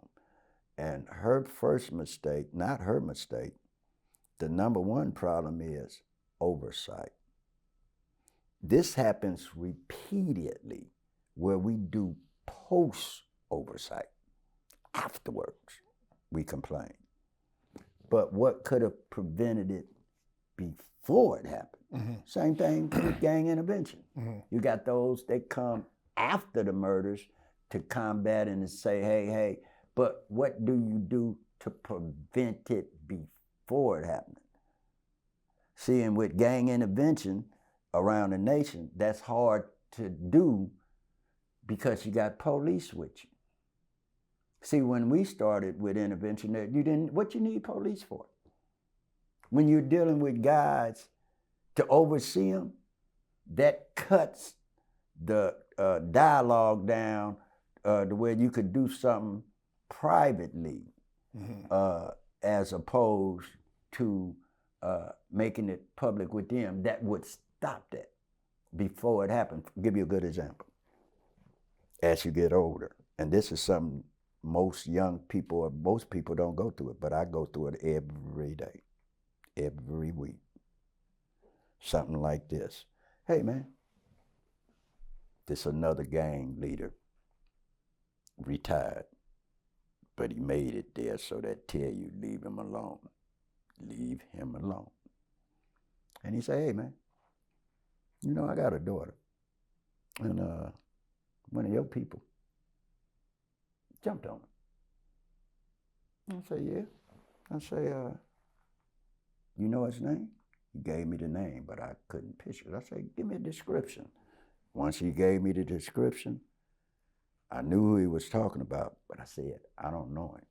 And her first mistake, not her mistake, the number one problem is oversight. This happens repeatedly where we do post-oversight. Afterwards, we complain. But what could have prevented it before it happened? Mm-hmm. Same thing with gang intervention. Mm-hmm. You got those that come after the murders to combat and to say, hey, but what do you do to prevent it before it happened? See, and with gang intervention around the nation, that's hard to do because you got police with you. See, when we started with intervention, what you need police for? When you're dealing with guys to oversee them, that cuts the dialogue down to where you could do something privately, mm-hmm. As opposed to making it public with them. That would stop that before it happened. I'll give you a good example. As you get older, and this is something most young people or most people don't go through it, but I go through it every day, every week. Something like this. Hey man, this another gang leader, retired, but he made it there, so that tell you leave him alone. Leave him alone. And he said, hey man, you know, I got a daughter, and one of your people jumped on her. I say, yeah. I say, you know his name? He gave me the name, but I couldn't picture it. I say, give me a description. Once he gave me the description, I knew who he was talking about, but I said, I don't know him.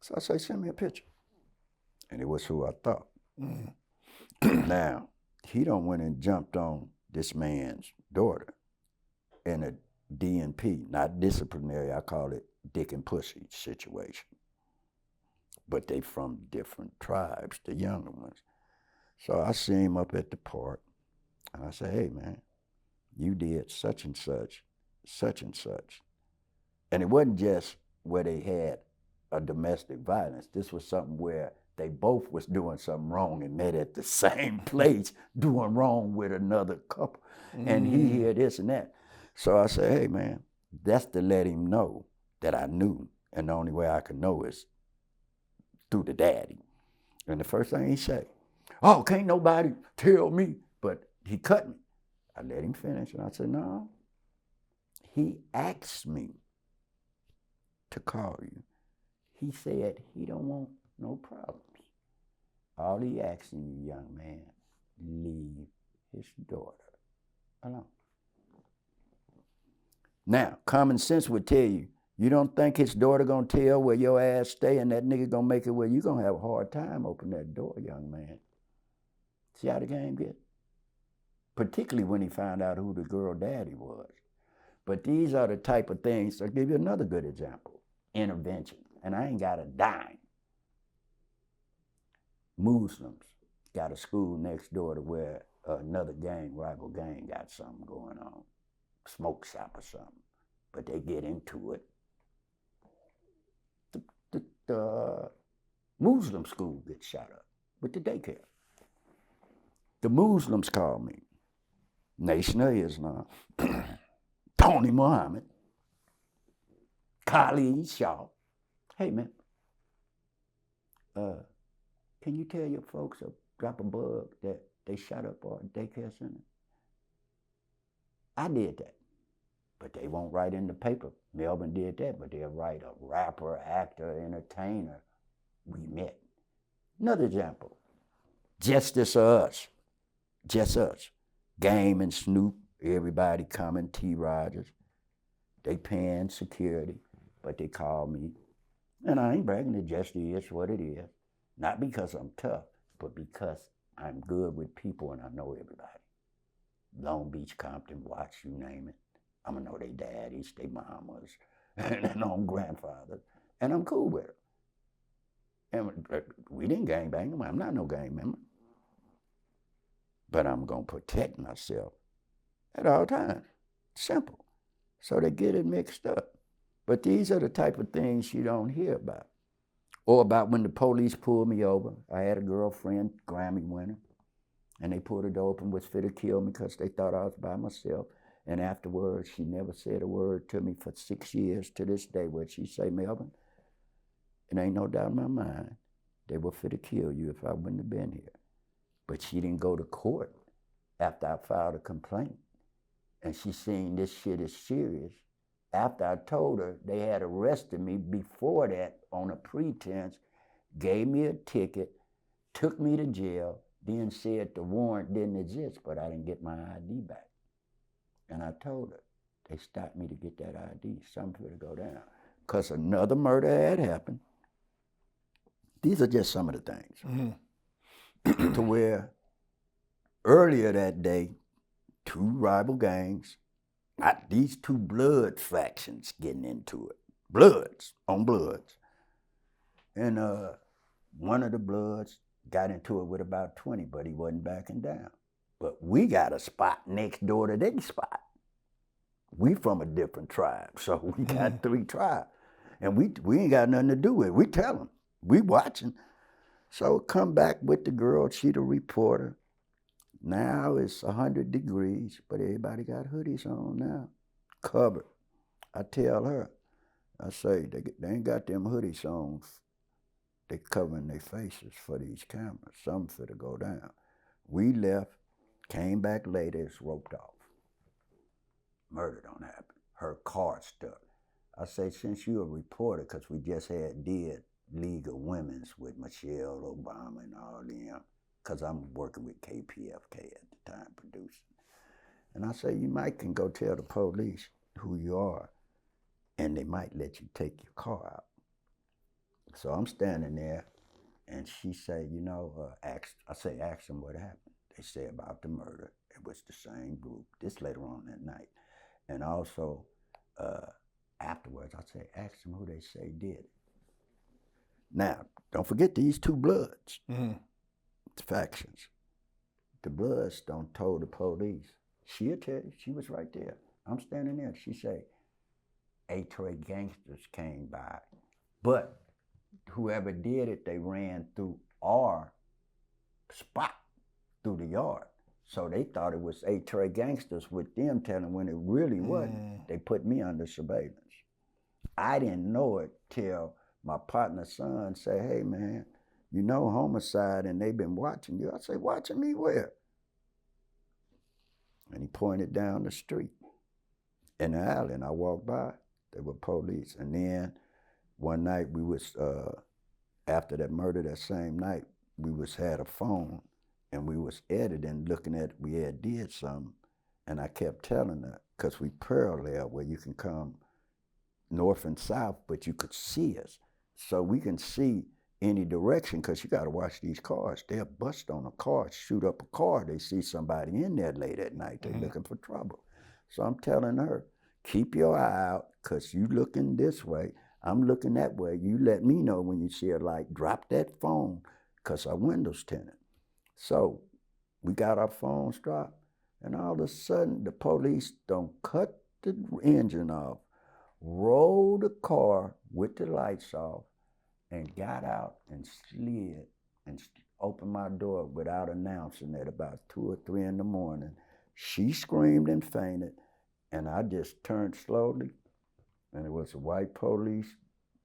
So I say, send me a picture. And it was who I thought. Now, he done went and jumped on this man's daughter in a DNP, not disciplinary, I call it dick and pussy situation. But they from different tribes, the younger ones. So I see him up at the park, and I say, hey man, you did such and such, such and such. And it wasn't just where they had a domestic violence. This was something where they both was doing something wrong and met at the same place doing wrong with another couple. And he hear this and that. So I say, hey man, that's to let him know that I knew. And the only way I could know is through the daddy. And the first thing he say, oh, can't nobody tell me, but he cut me. I let him finish, and I said, no. He asked me to call you. He said he don't want no problems. All he asking you, young man, leave his daughter alone. Now, common sense would tell you, you don't think his daughter gonna tell where your ass stay and that nigga gonna make it where you gonna have a hard time opening that door, young man. See how the game get? Particularly when he found out who the girl daddy was. But these are the type of things, I'll give you another good example. Intervention, and I ain't got a dime. Muslims got a school next door to where another gang, rival gang, got something going on. Smoke shop or something. But they get into it. The Muslim school gets shot up with the daycare. The Muslims call me. Nation of Islam, Tony Muhammad, Khalid Shah. Hey man, can you tell your folks to drop a bug that they shot up our daycare center? I did that, but they won't write in the paper. Melvin did that, but they'll write a rapper, actor, entertainer. We met. Another example, Justice or Us, Just Us. Game and Snoop, everybody coming, T. Rogers. They paying security, but they call me. And I ain't bragging, it just is what it is. Not because I'm tough, but because I'm good with people and I know everybody. Long Beach, Compton, Watts, you name it. I'm gonna know they daddies, they mamas, and their own grandfathers, and I'm cool with them. And we didn't gangbang them, I'm not no gang member. But I'm gonna protect myself at all times. Simple. So they get it mixed up. But these are the type of things you don't hear about. Or about when the police pulled me over. I had a girlfriend, Grammy winner, and they pulled the door open, was fit to kill me because they thought I was by myself. And afterwards, she never said a word to me for 6 years to this day, where she say, Melvin, it ain't no doubt in my mind, they were fit to kill you if I wouldn't have been here. But she didn't go to court after I filed a complaint. And she seen this shit is serious. After I told her they had arrested me before that on a pretense, gave me a ticket, took me to jail, then said the warrant didn't exist, but I didn't get my ID back. And I told her, they stopped me to get that ID, something for to go down. Because another murder had happened. These are just some of the things. Mm-hmm. To where earlier that day, two rival gangs, not these two blood factions getting into it. Bloods on bloods. And one of the bloods got into it with about 20, but he wasn't backing down. But we got a spot next door to their spot. We from a different tribe, so we got 3 tribes. And we ain't got nothing to do with it. We tell them, we watching. So come back with the girl, she the reporter. Now it's 100 degrees, but everybody got hoodies on now, covered. I tell her, I say, they ain't got them hoodies on. They covering their faces for these cameras. Some for to go down. We left, came back later, it's roped off. Murder don't happen. Her car stuck. I say, since you a reporter, because we just did League of Women's with Michelle Obama and all them, because I'm working with KPFK at the time, producing. And I say, you might can go tell the police who you are, and they might let you take your car out. So I'm standing there, and she say, you know, ask them what happened. They say about the murder. It was the same group. This later on that night. And also, afterwards, I say, ask them who they say did it. Now, don't forget these two Bloods. It's factions. The Bloods don't told the police. She'll tell you, she was right there. I'm standing there. She say, 8 gangsters came by. But whoever did it, they ran through our spot, through the yard. So they thought it was 8 gangsters with them telling when it really wasn't. They put me under surveillance. I didn't know it till my partner's son say, hey man, you know homicide and they've been watching you. I say, watching me where? And he pointed down the street in the alley, and I walked by, there were police. And then one night we was, after that murder that same night, we had a phone and we was editing, looking at, we had did something, and I kept telling her, cause we parallel where you can come north and south, but you could see us. So we can see any direction, cause you gotta watch these cars. They'll bust on a car, shoot up a car, they see somebody in there late at night, they looking for trouble. So I'm telling her, keep your eye out, cause you looking this way, I'm looking that way, you let me know when you see a light, drop that phone, cause our window's tinted. So we got our phones dropped, and all of a sudden the police don't cut the engine off, rolled the car with the lights off, and got out and slid and opened my door without announcing at about 2 or 3 in the morning. She screamed and fainted, and I just turned slowly, and it was a white police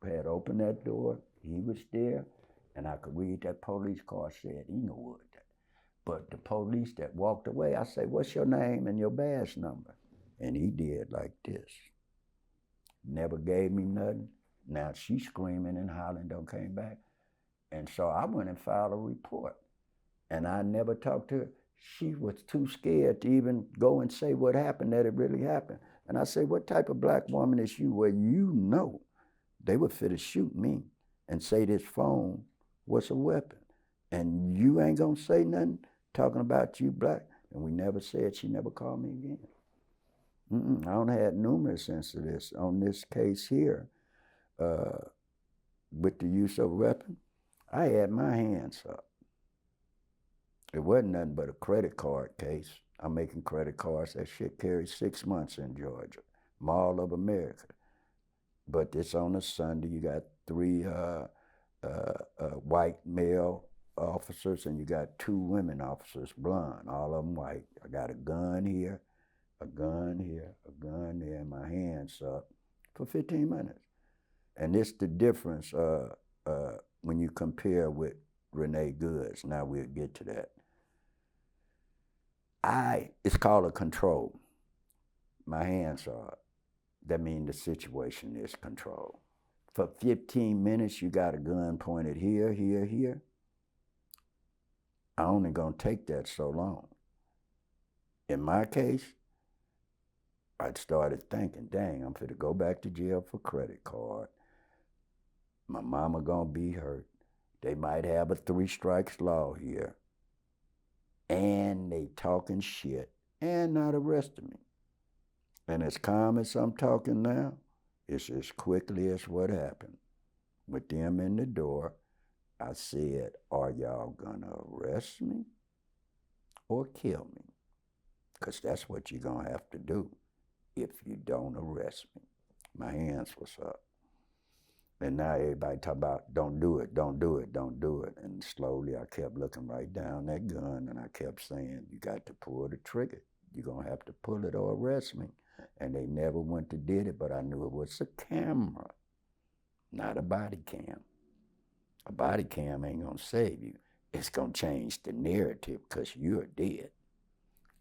had opened that door. He was there, and I could read that police car said Inglewood. But the police that walked away, I said, what's your name and your badge number? And he did like this. Never gave me nothing. Now she's screaming and hollering, don't came back. And so I went and filed a report. And I never talked to her. She was too scared to even go and say what happened, that it really happened. And I said, what type of black woman is you where you know they would fit to shoot me and say this phone was a weapon? And you ain't gonna say nothing talking about you black? And we never said, she never called me again. I don't have numerous incidents on this case here with the use of a weapon. I had my hands up. It wasn't nothing but a credit card case. I'm making credit cards. That shit carries 6 months in Georgia, Mall of America. But it's on a Sunday. You got 3 white male officers, and you got 2 women officers, blonde, all of them white. I got a gun here, a gun here, a gun there, and my hands up for 15 minutes. And it's the difference when you compare with Renee Goods. Now we'll get to that. It's called a control. My hands are up. That means the situation is controlled. For 15 minutes, you got a gun pointed here, here, here. I only gonna take that so long. In my case, I started thinking, dang, I'm finna go back to jail for credit card. My mama gonna be hurt. They might have a 3 strikes law here. And they talking shit and not arresting me. And as calm as I'm talking now, it's as quickly as what happened. With them in the door, I said, are y'all gonna arrest me or kill me? Because that's what you're gonna have to do if you don't arrest me. My hands was up. And now everybody talk about, don't do it, don't do it, don't do it. And slowly I kept looking right down that gun, and I kept saying, you got to pull the trigger. You're gonna have to pull it or arrest me. And they never went to did it, but I knew it was a camera, not a body cam. A body cam ain't gonna save you. It's gonna change the narrative because you're dead.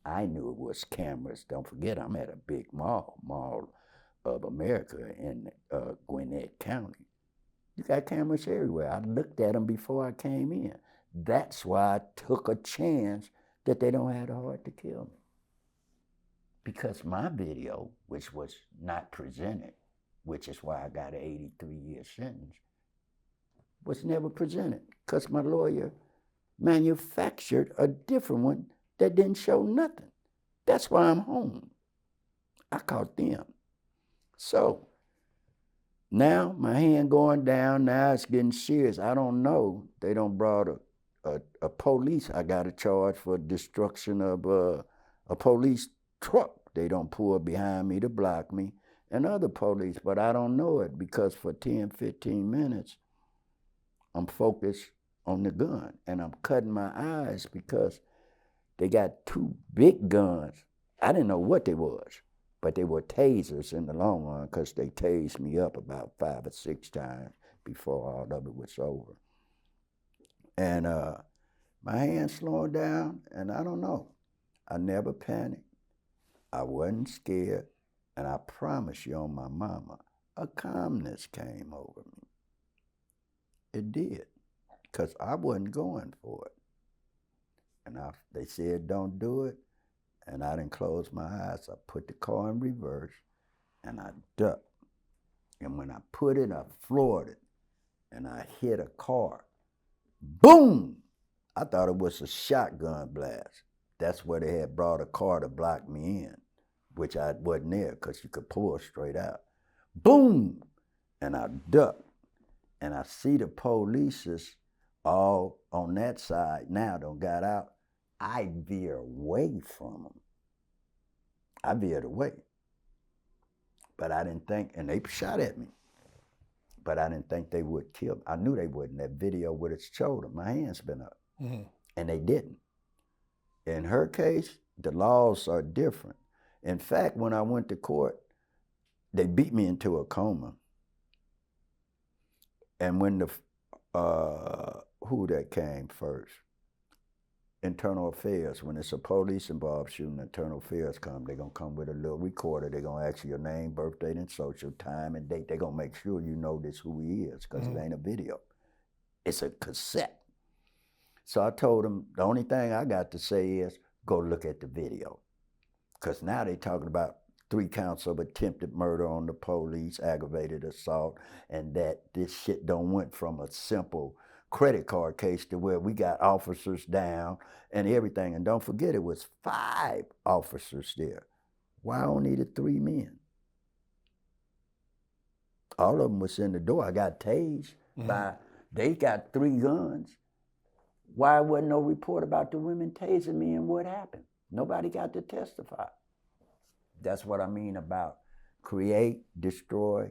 I knew it was cameras. Don't forget, I'm at a big Mall of America in Gwinnett County. You got cameras everywhere. I looked at them before I came in. That's why I took a chance that they don't have the heart to kill me. Because my video, which was not presented, which is why I got an 83-year sentence, was never presented because my lawyer manufactured a different one that didn't show nothing. That's why I'm home. I caught them. So now my hand going down, now it's getting serious. I don't know. They don't brought a police. I got a charge for destruction of a police truck. They don't pull behind me to block me and other police, but I don't know it because for 10, 15 minutes, I'm focused on the gun and I'm cutting my eyes because they got two big guns. I didn't know what they was, but they were tasers in the long run because they tased me up about 5 or 6 times before all of it was over. And my hand's slowing down, and I don't know. I never panicked. I wasn't scared, and I promise you on my mama, a calmness came over me. It did, because I wasn't going for it. And they said, don't do it, and I didn't close my eyes. I put the car in reverse, and I ducked. And when I put it, I floored it, and I hit a car. Boom! I thought it was a shotgun blast. That's where they had brought a car to block me in, which I wasn't there because you could pull straight out. Boom! And I ducked. And I see the police all on that side now done got out. I veer away from them. I veered away. But I didn't think, and they shot at me. But I didn't think they would kill me. I knew they wouldn't. That video would have showed them. My hand's been up. Mm-hmm. And they didn't. In her case, the laws are different. In fact, when I went to court, they beat me into a coma. And when who that came first? Internal Affairs. When it's a police involved shooting, Internal Affairs come. They're going to come with a little recorder. They're going to ask you your name, birthday, and social, time, and date. They're going to make sure you know this who he is because it ain't a video. It's a cassette. So I told them, the only thing I got to say is, go look at the video. Because now they're talking about 3 counts of attempted murder on the police, aggravated assault, and that this shit don't went from a simple credit card case to where we got officers down and everything. And don't forget, it was 5 officers there. Why only the 3 men? All of them was in the door. I got tased by, they got 3 guns. Why wasn't no report about the women tasing me and what happened? Nobody got to testify. That's what I mean about create, destroy,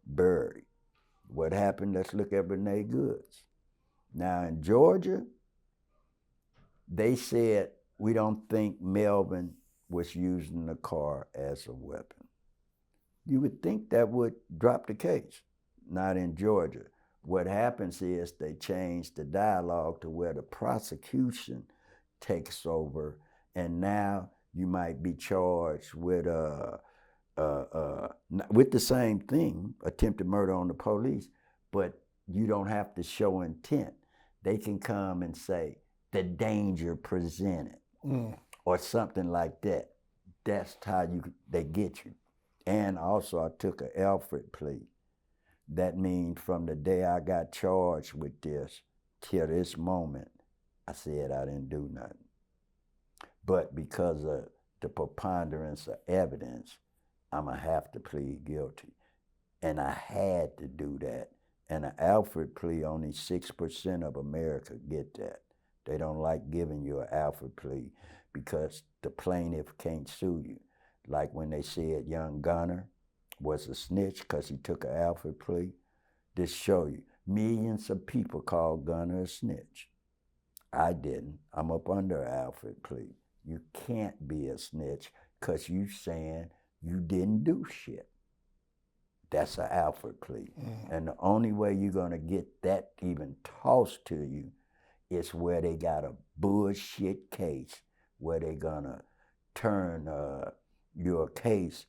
bury. What happened? Let's look at Renee Goods. Now in Georgia, they said, we don't think Melvin was using the car as a weapon. You would think that would drop the case. Not in Georgia. What happens is they change the dialogue to where the prosecution takes over, and now you might be charged with the same thing, attempted murder on the police, but you don't have to show intent. They can come and say, the danger presented, or something like that. That's how they get you. And also I took an Alfred plea. That means from the day I got charged with this till this moment, I said I didn't do nothing. But because of the preponderance of evidence, I'm going to have to plead guilty. And I had to do that. And an Alfred plea, only 6% of America get that. They don't like giving you an Alfred plea because the plaintiff can't sue you. Like when they said young Gunner was a snitch because he took an Alfred plea. This show you, millions of people call Gunner a snitch. I didn't. I'm up under an Alfred plea. You can't be a snitch because you saying you didn't do shit. That's an Alfred plea. And the only way you're going to get that even tossed to you is where they got a bullshit case where they're going to turn your case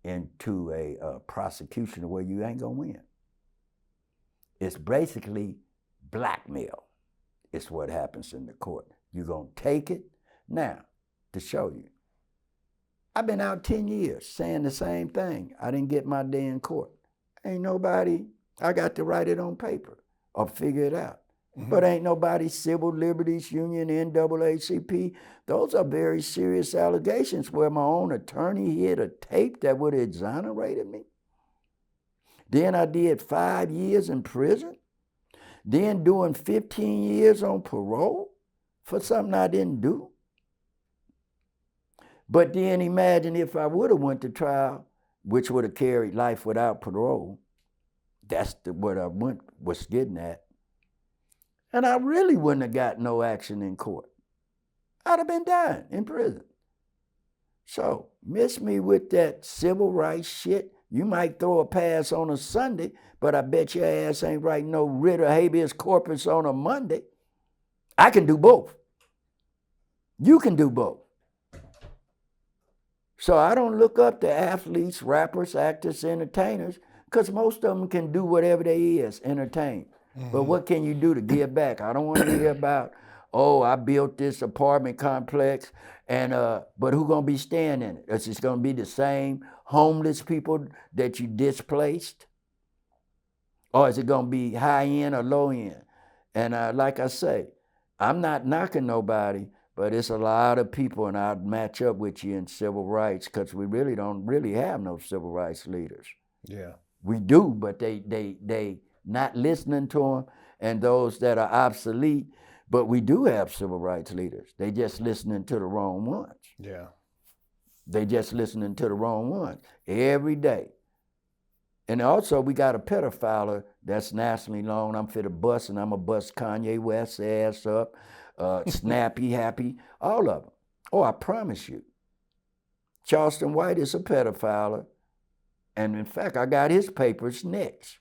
into a prosecution where you ain't going to win. It's basically blackmail. It's what happens in the court. You're going to take it. Now, to show you, I've been out 10 years saying the same thing. I didn't get my day in court. Ain't nobody, I got to write it on paper or figure it out. Mm-hmm. But ain't nobody, Civil Liberties Union, NAACP, those are very serious allegations where my own attorney hid a tape that would have exonerated me. Then I did 5 years in prison. Then doing 15 years on parole for something I didn't do. But then imagine if I would have went to trial, which would have carried life without parole. That's what I was getting at. And I really wouldn't have got no action in court. I'd have been dying in prison. So, miss me with that civil rights shit. You might throw a pass on a Sunday, but I bet your ass ain't writing no writ of habeas corpus on a Monday. I can do both. You can do both. So I don't look up to athletes, rappers, actors, entertainers, because most of them can do whatever they is, entertain. Mm-hmm. But what can you do to give back? I don't want to hear about, oh, I built this apartment complex, and but who gonna be staying in it? Is it gonna be the same homeless people that you displaced? Or is it gonna be high end or low end? And like I say, I'm not knocking nobody, but it's a lot of people, and I'd match up with you in civil rights because we really don't really have no civil rights leaders. Yeah. We do, but they not listening to them, and those that are obsolete, but we do have civil rights leaders. They just listening to the wrong ones. Yeah. They just listening to the wrong ones every day. And also we got a pedophile that's nationally known. I'm for the bus, and I'm a bust Kanye West's ass up, Snappy, Happy, all of them. Oh, I promise you. Charleston White is a pedophile. And in fact, I got his papers next.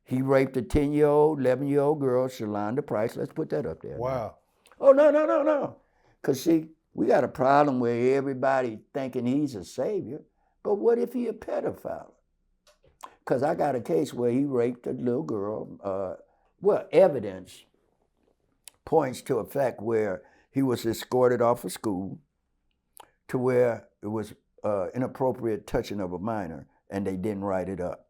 He raped a 10-year-old, 11-year-old girl, Shalonda Price. Let's put that up there. Wow. Oh, no. Because see, we got a problem where everybody thinking he's a savior. But what if he a pedophile? Because I got a case where he raped a little girl. Evidence points to a fact where he was escorted off of school to where it was inappropriate touching of a minor, and they didn't write it up.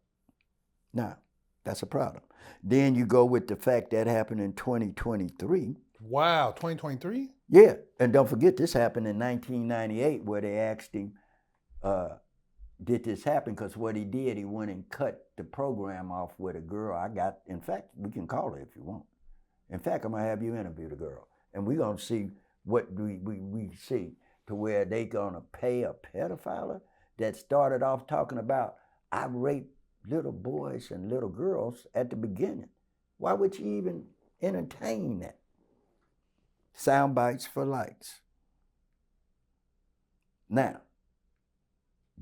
Now, that's a problem. Then you go with the fact that happened in 2023. Wow, 2023? Yeah, and don't forget this happened in 1998 where they asked him, did this happen? Because what he did, he went and cut the program off with a girl. In fact, we can call her if you want. In fact, I'm going to have you interview the girl. And we're going to see what we see to where they going to pay a pedophile that started off talking about, I raped little boys and little girls at the beginning. Why would you even entertain that? Sound bites for likes. Now,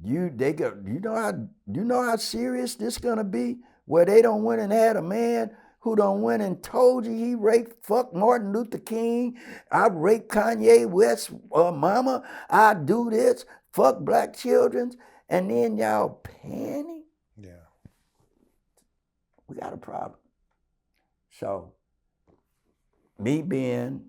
you know how serious this gonna be? Where they don't went and had a man who don't went and told you he fucked Martin Luther King, I raped Kanye West's mama, I do this, fuck black children, and then y'all panic? Yeah. We got a problem. So, me being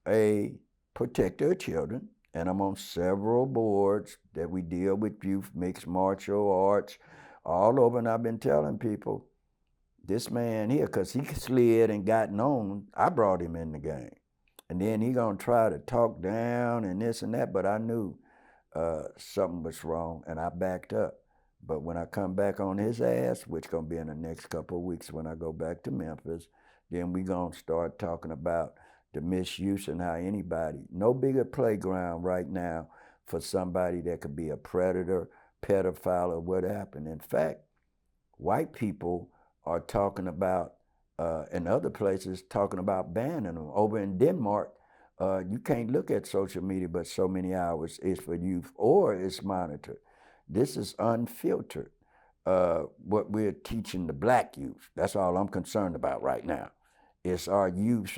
a protector of children, and I'm on several boards that we deal with youth, mixed martial arts, all over, and I've been telling people, this man here, because he slid and got known, I brought him in the game. And then he gonna try to talk down and this and that, but I knew something was wrong, and I backed up. But when I come back on his ass, which gonna be in the next couple of weeks when I go back to Memphis, then we gonna start talking about the misuse and how anybody, no bigger playground right now for somebody that could be a predator, pedophile, or what happened. In fact, white people are talking about, in other places, talking about banning them. Over in Denmark, you can't look at social media but so many hours is for youth, or it's monitored. This is unfiltered, what we're teaching the black youth. That's all I'm concerned about right now. It's our youth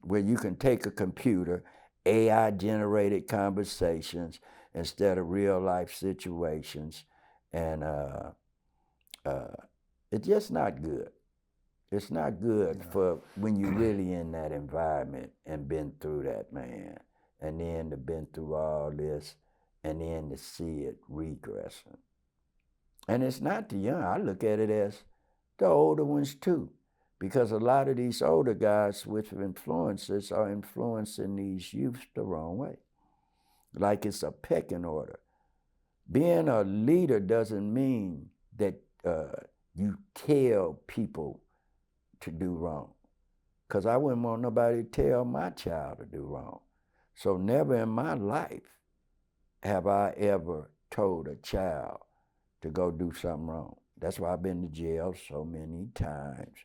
where you can take a computer, AI-generated conversations instead of real-life situations, and it's just not good. It's not good for when you're really in that environment and been through that, man. And then to been through all this and then to see it regressing. And it's not the young. I look at it as the older ones too. Because a lot of these older guys with influences are influencing these youths the wrong way. Like it's a pecking order. Being a leader doesn't mean that you tell people to do wrong. Because I wouldn't want nobody to tell my child to do wrong. So never in my life have I ever told a child to go do something wrong. That's why I've been to jail so many times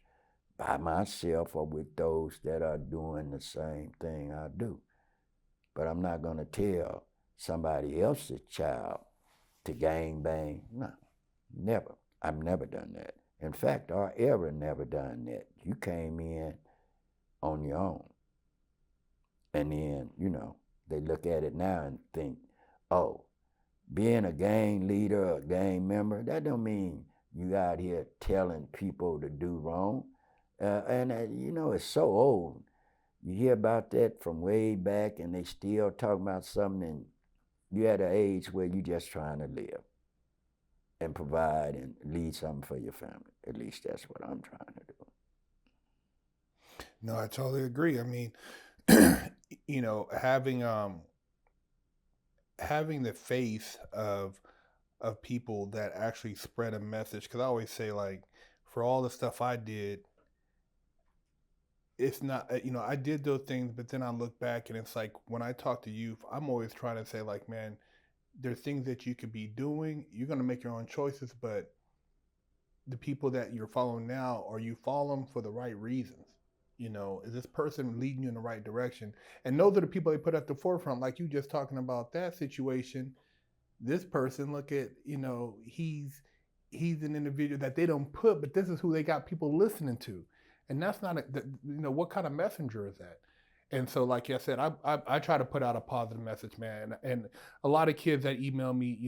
by myself or with those that are doing the same thing I do. But I'm not going to tell somebody else's child to gang bang. No, never. I've never done that. In fact, I ever never done that. You came in on your own. And then, they look at it now and think, oh, being a gang leader or a gang member, that don't mean you out here telling people to do wrong. It's so old. You hear about that from way back and they still talking about something, and you're at an age where you're just trying to live and provide and leave something for your family. At least that's what I'm trying to do. No, I totally agree. I mean, having the faith of people that actually spread a message. Because I always say, like, for all the stuff I did, it's not, I did those things, but then I look back and it's like when I talk to youth, I'm always trying to say, like, man, there's things that you could be doing. You're going to make your own choices, but the people that you're following now, are you following for the right reasons? Is this person leading you in the right direction? And those are the people they put at the forefront. Like you just talking about that situation, this person, look at, he's an individual that they don't put, but this is who they got people listening to. And that's not, what kind of messenger is that? And so, like I said, I try to put out a positive message, man. And a lot of kids that email me,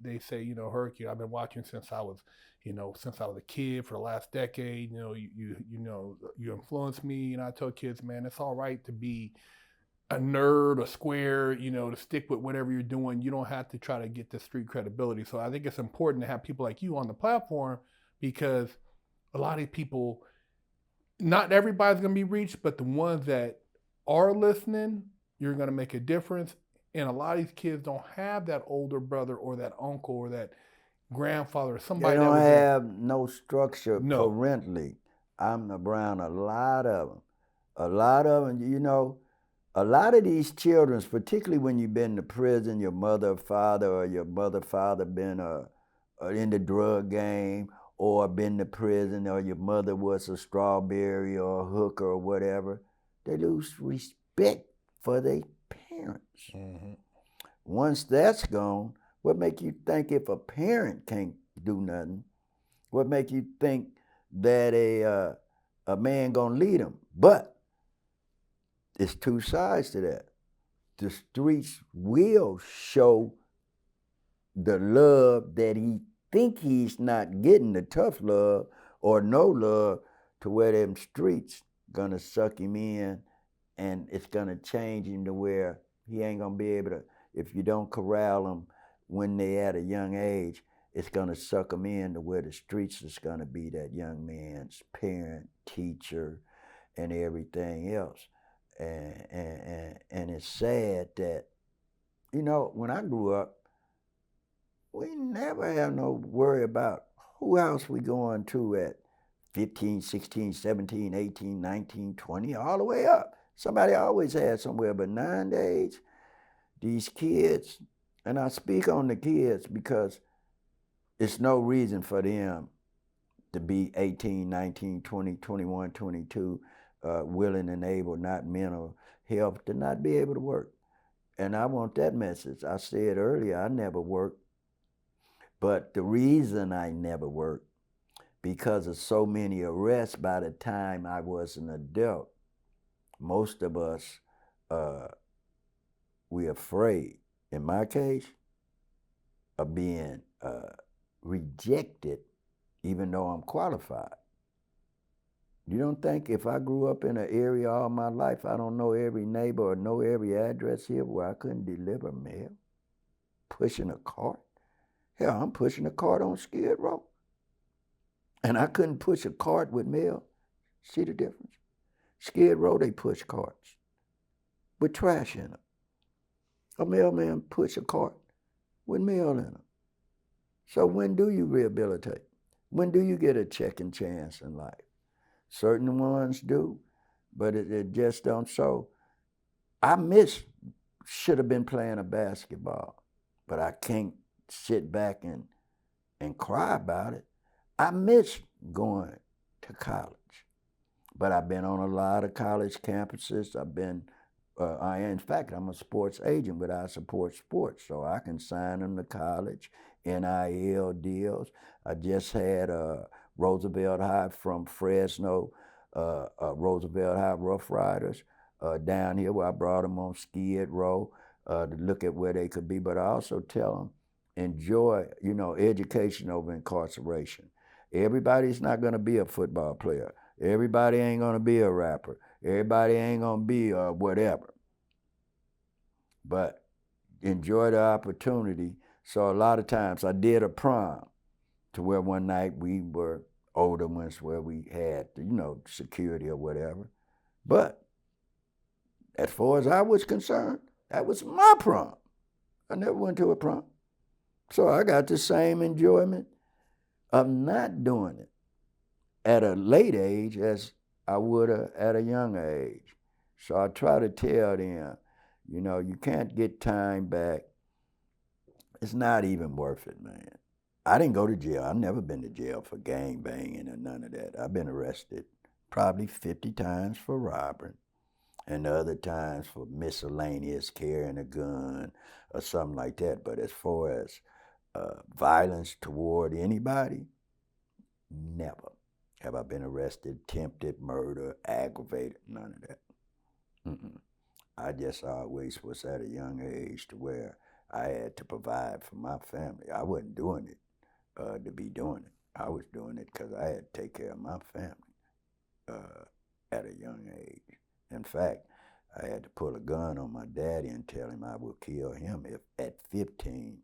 they say, Herc, I've been watching since I was a kid for the last decade. You influenced me. And I tell kids, man, it's all right to be a nerd, a square, to stick with whatever you're doing. You don't have to try to get the street credibility. So I think it's important to have people like you on the platform, because a lot of people, not everybody's going to be reached, but the ones that are listening, you're going to make a difference. And a lot of these kids don't have that older brother or that uncle or that grandfather or somebody. They don't have no structure parentally. I'm around a lot of them. A lot of these children, particularly when you've been to prison, your mother or father been in the drug game, or been to prison, or your mother was a strawberry or a hooker or whatever, they lose respect for their parents. Mm-hmm. Once that's gone, what make you think if a parent can't do nothing? What make you think that a man gonna lead them? But it's two sides to that. The streets will show the love that he think he's not getting, the tough love or no love, to where them streets gonna suck him in, and it's gonna change him to where he ain't gonna be able to, if you don't corral him when they at a young age, it's gonna suck him in to where the streets is gonna be that young man's parent, teacher, and everything else. And it's sad that, when I grew up, we never have no worry about who else we going to at 15, 16, 17, 18, 19, 20, all the way up. Somebody always had somewhere, but nowadays, these kids, and I speak on the kids because it's no reason for them to be 18, 19, 20, 21, 22, willing and able, not mental health, to not be able to work. And I want that message. I said earlier, I never worked. But the reason I never worked, because of so many arrests by the time I was an adult. Most of us, we're afraid, in my case, of being rejected, even though I'm qualified. You don't think if I grew up in an area all my life, I don't know every neighbor or know every address here where I couldn't deliver mail? Pushing a cart? Hell, I'm pushing a cart on Skid Row. And I couldn't push a cart with mail. See the difference? Skid Row, they push carts with trash in them. A mailman push a cart with mail in them. So when do you rehabilitate? When do you get a second chance in life? Certain ones do, but it just don't. So I should have been playing a basketball, but I can't sit back and cry about it. I miss going to college, but I've been on a lot of college campuses. In fact, I'm a sports agent, but I support sports, so I can sign them to college, NIL deals. I just had Roosevelt High from Fresno, Roosevelt High Rough Riders down here, where I brought them on Skid Row to look at where they could be, but I also tell them, enjoy, education over incarceration. Everybody's not going to be a football player. Everybody ain't going to be a rapper. Everybody ain't going to be whatever. But enjoy the opportunity. So a lot of times I did a prom to where one night we were older ones where we had, security or whatever. But as far as I was concerned, that was my prom. I never went to a prom. So I got the same enjoyment of not doing it at a late age as I would at a young age. So I try to tell them, you can't get time back. It's not even worth it, man. I didn't go to jail. I've never been to jail for gang banging or none of that. I've been arrested probably 50 times for robbery and other times for miscellaneous carrying a gun or something like that. But as far as violence toward anybody, never have I been arrested, attempted murder, aggravated, none of that. Mm-mm. I just always was at a young age to where I had to provide for my family. I wasn't doing it to be doing it. I was doing it because I had to take care of my family at a young age. In fact, I had to pull a gun on my daddy and tell him I would kill him if at 15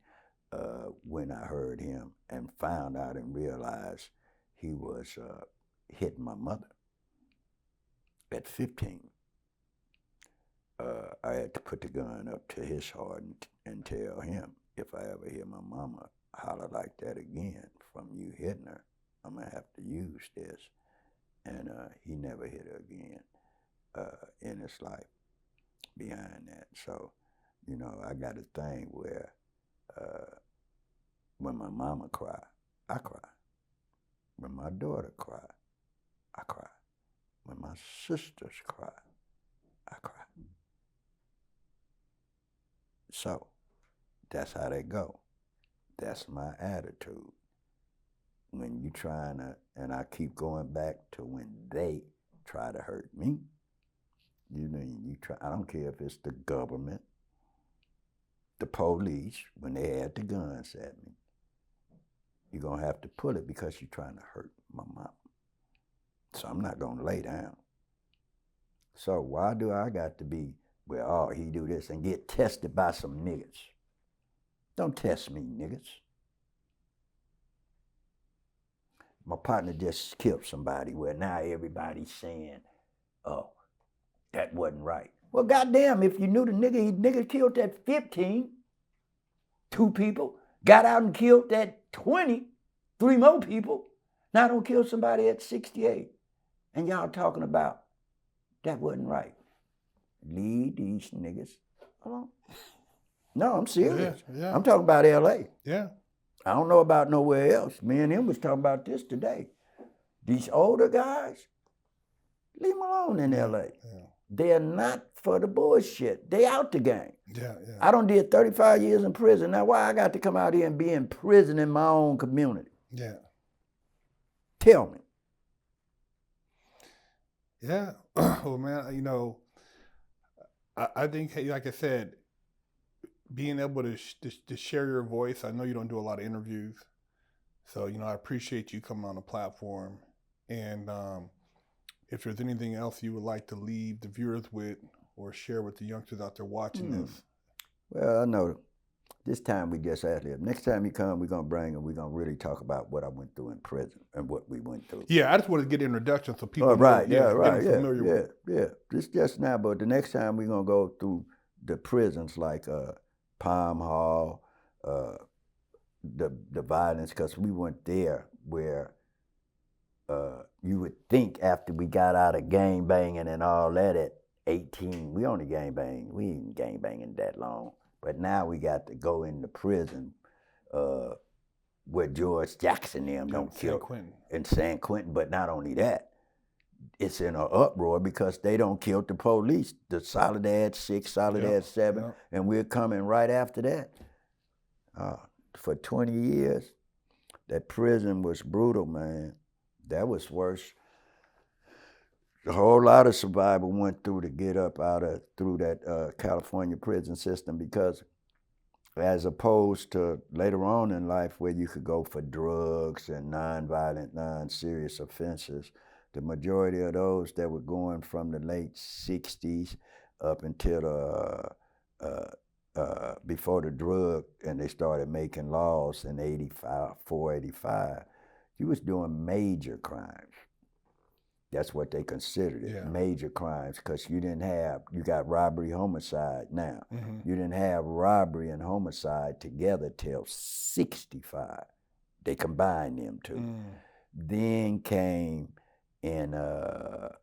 when I heard him and found out and realized he was hitting my mother. At 15, I had to put the gun up to his heart and tell him, if I ever hear my mama holler like that again from you hitting her, I'm going to have to use this. And he never hit her again in his life behind that. So, I got a thing where when my mama cry, I cry. When my daughter cry, I cry. When my sisters cry, I cry. So, that's how they go. That's my attitude. When you trying to, and I keep going back to when they try to hurt me, I don't care if it's the government, the police, when they had the guns at me. You're going to have to pull it because you're trying to hurt my mom. So I'm not going to lay down. So why do I got to be, he do this and get tested by some niggas? Don't test me, niggas. My partner just killed somebody where now everybody's saying, oh, that wasn't right. Well, goddamn, if you knew the nigga killed that 15, 2 people, got out and killed that 20, 3 more people. Now don't kill somebody at 68. And y'all talking about that wasn't right. Leave these niggas alone. No, I'm serious. Yeah. I'm talking about LA. Yeah. I don't know about nowhere else. Me and him was talking about this today. These older guys, leave them alone in LA. Yeah. They're not for the bullshit. They out the game. Yeah. I done did 35 years in prison. Now why I got to come out here and be in prison in my own community? Yeah. Tell me. Yeah. Well, man, I think, like I said, being able to share your voice. I know you don't do a lot of interviews, so I appreciate you coming on the platform and If there's anything else you would like to leave the viewers with or share with the youngsters out there watching this. Well, I know this time we just asked him. Next time you come, we're going to bring him. We're going to really talk about what I went through in prison and what we went through. Yeah, I just want to get an introduction so people right, know, right, get familiar with. Yeah. This just now, but the next time we're going to go through the prisons like Palm Hall, the violence, because we went there where you would think after we got out of gang banging and all that at 18, we only gang banging, we ain't gang banging that long. But now we got to go into prison where George Jackson them don't kill in San Quentin. But not only that, it's in an uproar because they don't kill the police. The Soledad 6, Soledad 7, and we're coming right after that. For 20 years, that prison was brutal, man. That was worse. A whole lot of survival went through to get up through that California prison system, because as opposed to later on in life where you could go for drugs and non-violent, non-serious offenses, the majority of those that were going from the late 60s up until before the drug, and they started making laws in 85, 85, you was doing major crimes. That's what they considered it, major crimes, because you got robbery, homicide now. You didn't have robbery and homicide together till 65. They combined them two. Then came in about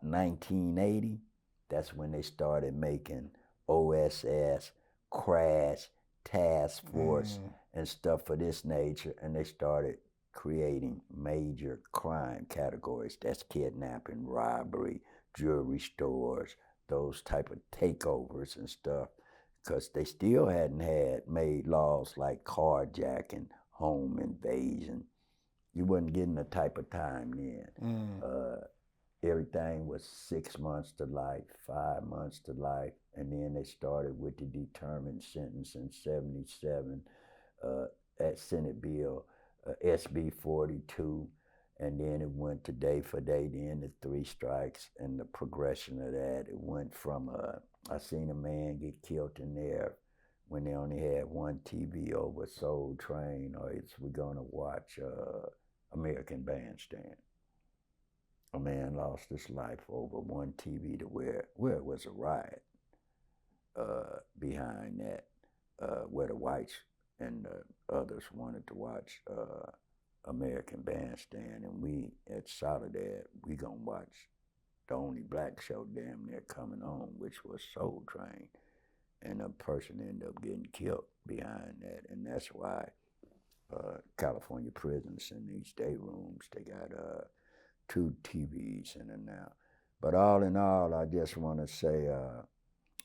1980, that's when they started making OSS, crash, task force, and stuff of this nature, and they started creating major crime categories. That's kidnapping, robbery, jewelry stores, those type of takeovers and stuff, because they still hadn't made laws like carjacking, home invasion. You wasn't getting the type of time then. Everything was 6 months to life, 5 months to life, and then they started with the determined sentence in 77 at Senate Bill SB 42, and then it went to day for day, then to 3 strikes, and the progression of that, it went from, I seen a man get killed in there when they only had one TV over Soul Train, or we're gonna watch American Bandstand. A man lost his life over one TV to where it was a riot behind that, where the whites and the others wanted to watch American Bandstand, and we at Soledad, we gonna watch the only black show damn near coming on, which was Soul Train, and a person ended up getting killed behind that, and that's why California prisons in these day rooms, they got 2 TVs in and out. But all in all, I just want to say,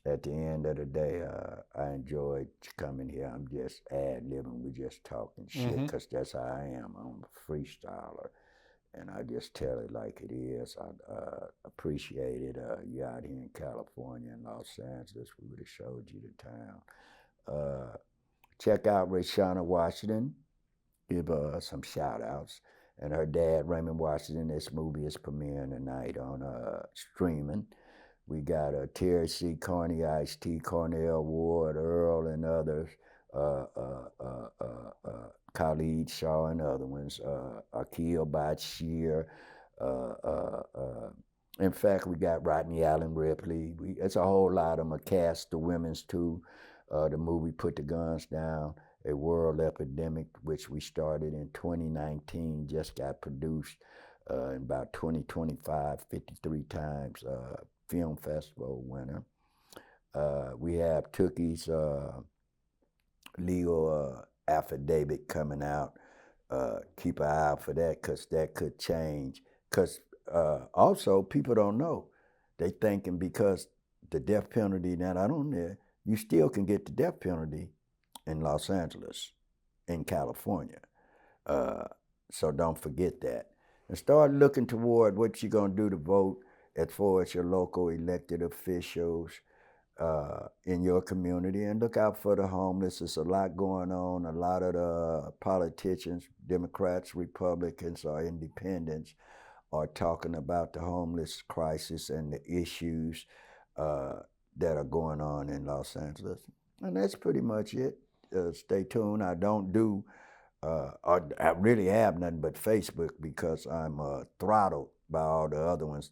at the end of the day, I enjoyed coming here. I'm just ad-libbing. We're just talking shit, because that's how I am. I'm a freestyler, and I just tell it like it is. I appreciate it. You out here in California and Los Angeles, we would have showed you the town. Check out Rayshana Washington. Give some shout-outs. And her dad, Raymond Washington. This movie is premiering tonight on streaming. We got Terry C. Carney, Ice-T, Cornell Ward, Earl, and others. Khalid Shaw and other ones. Akil Bashir. In fact, we got Rodney Allen Ripley. It's a whole lot of them. A cast, the women's too. The movie Put the Guns Down. A World Epidemic, which we started in 2019, just got produced in about 2025, 53 times film festival winner. We have Tookie's legal affidavit coming out. Keep an eye out for that, because that could change. Because also, people don't know. They thinking because the death penalty not on there, you still can get the death penalty in Los Angeles, in California. So don't forget that. And start looking toward what you're gonna do to vote as far as your local elected officials in your community, and look out for the homeless. There's a lot going on. A lot of the politicians, Democrats, Republicans, or independents, are talking about the homeless crisis and the issues that are going on in Los Angeles. And that's pretty much it. Stay tuned. I don't do, I really have nothing but Facebook because I'm throttled by all the other ones.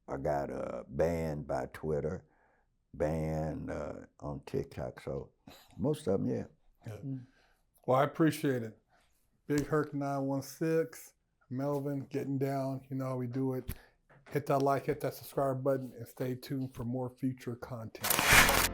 I got banned by Twitter, banned on TikTok. So most of them, yeah. Good. Well, I appreciate it. Big Herc 916, Melvin getting down. You know how we do it. Hit that like, hit that subscribe button, and stay tuned for more future content.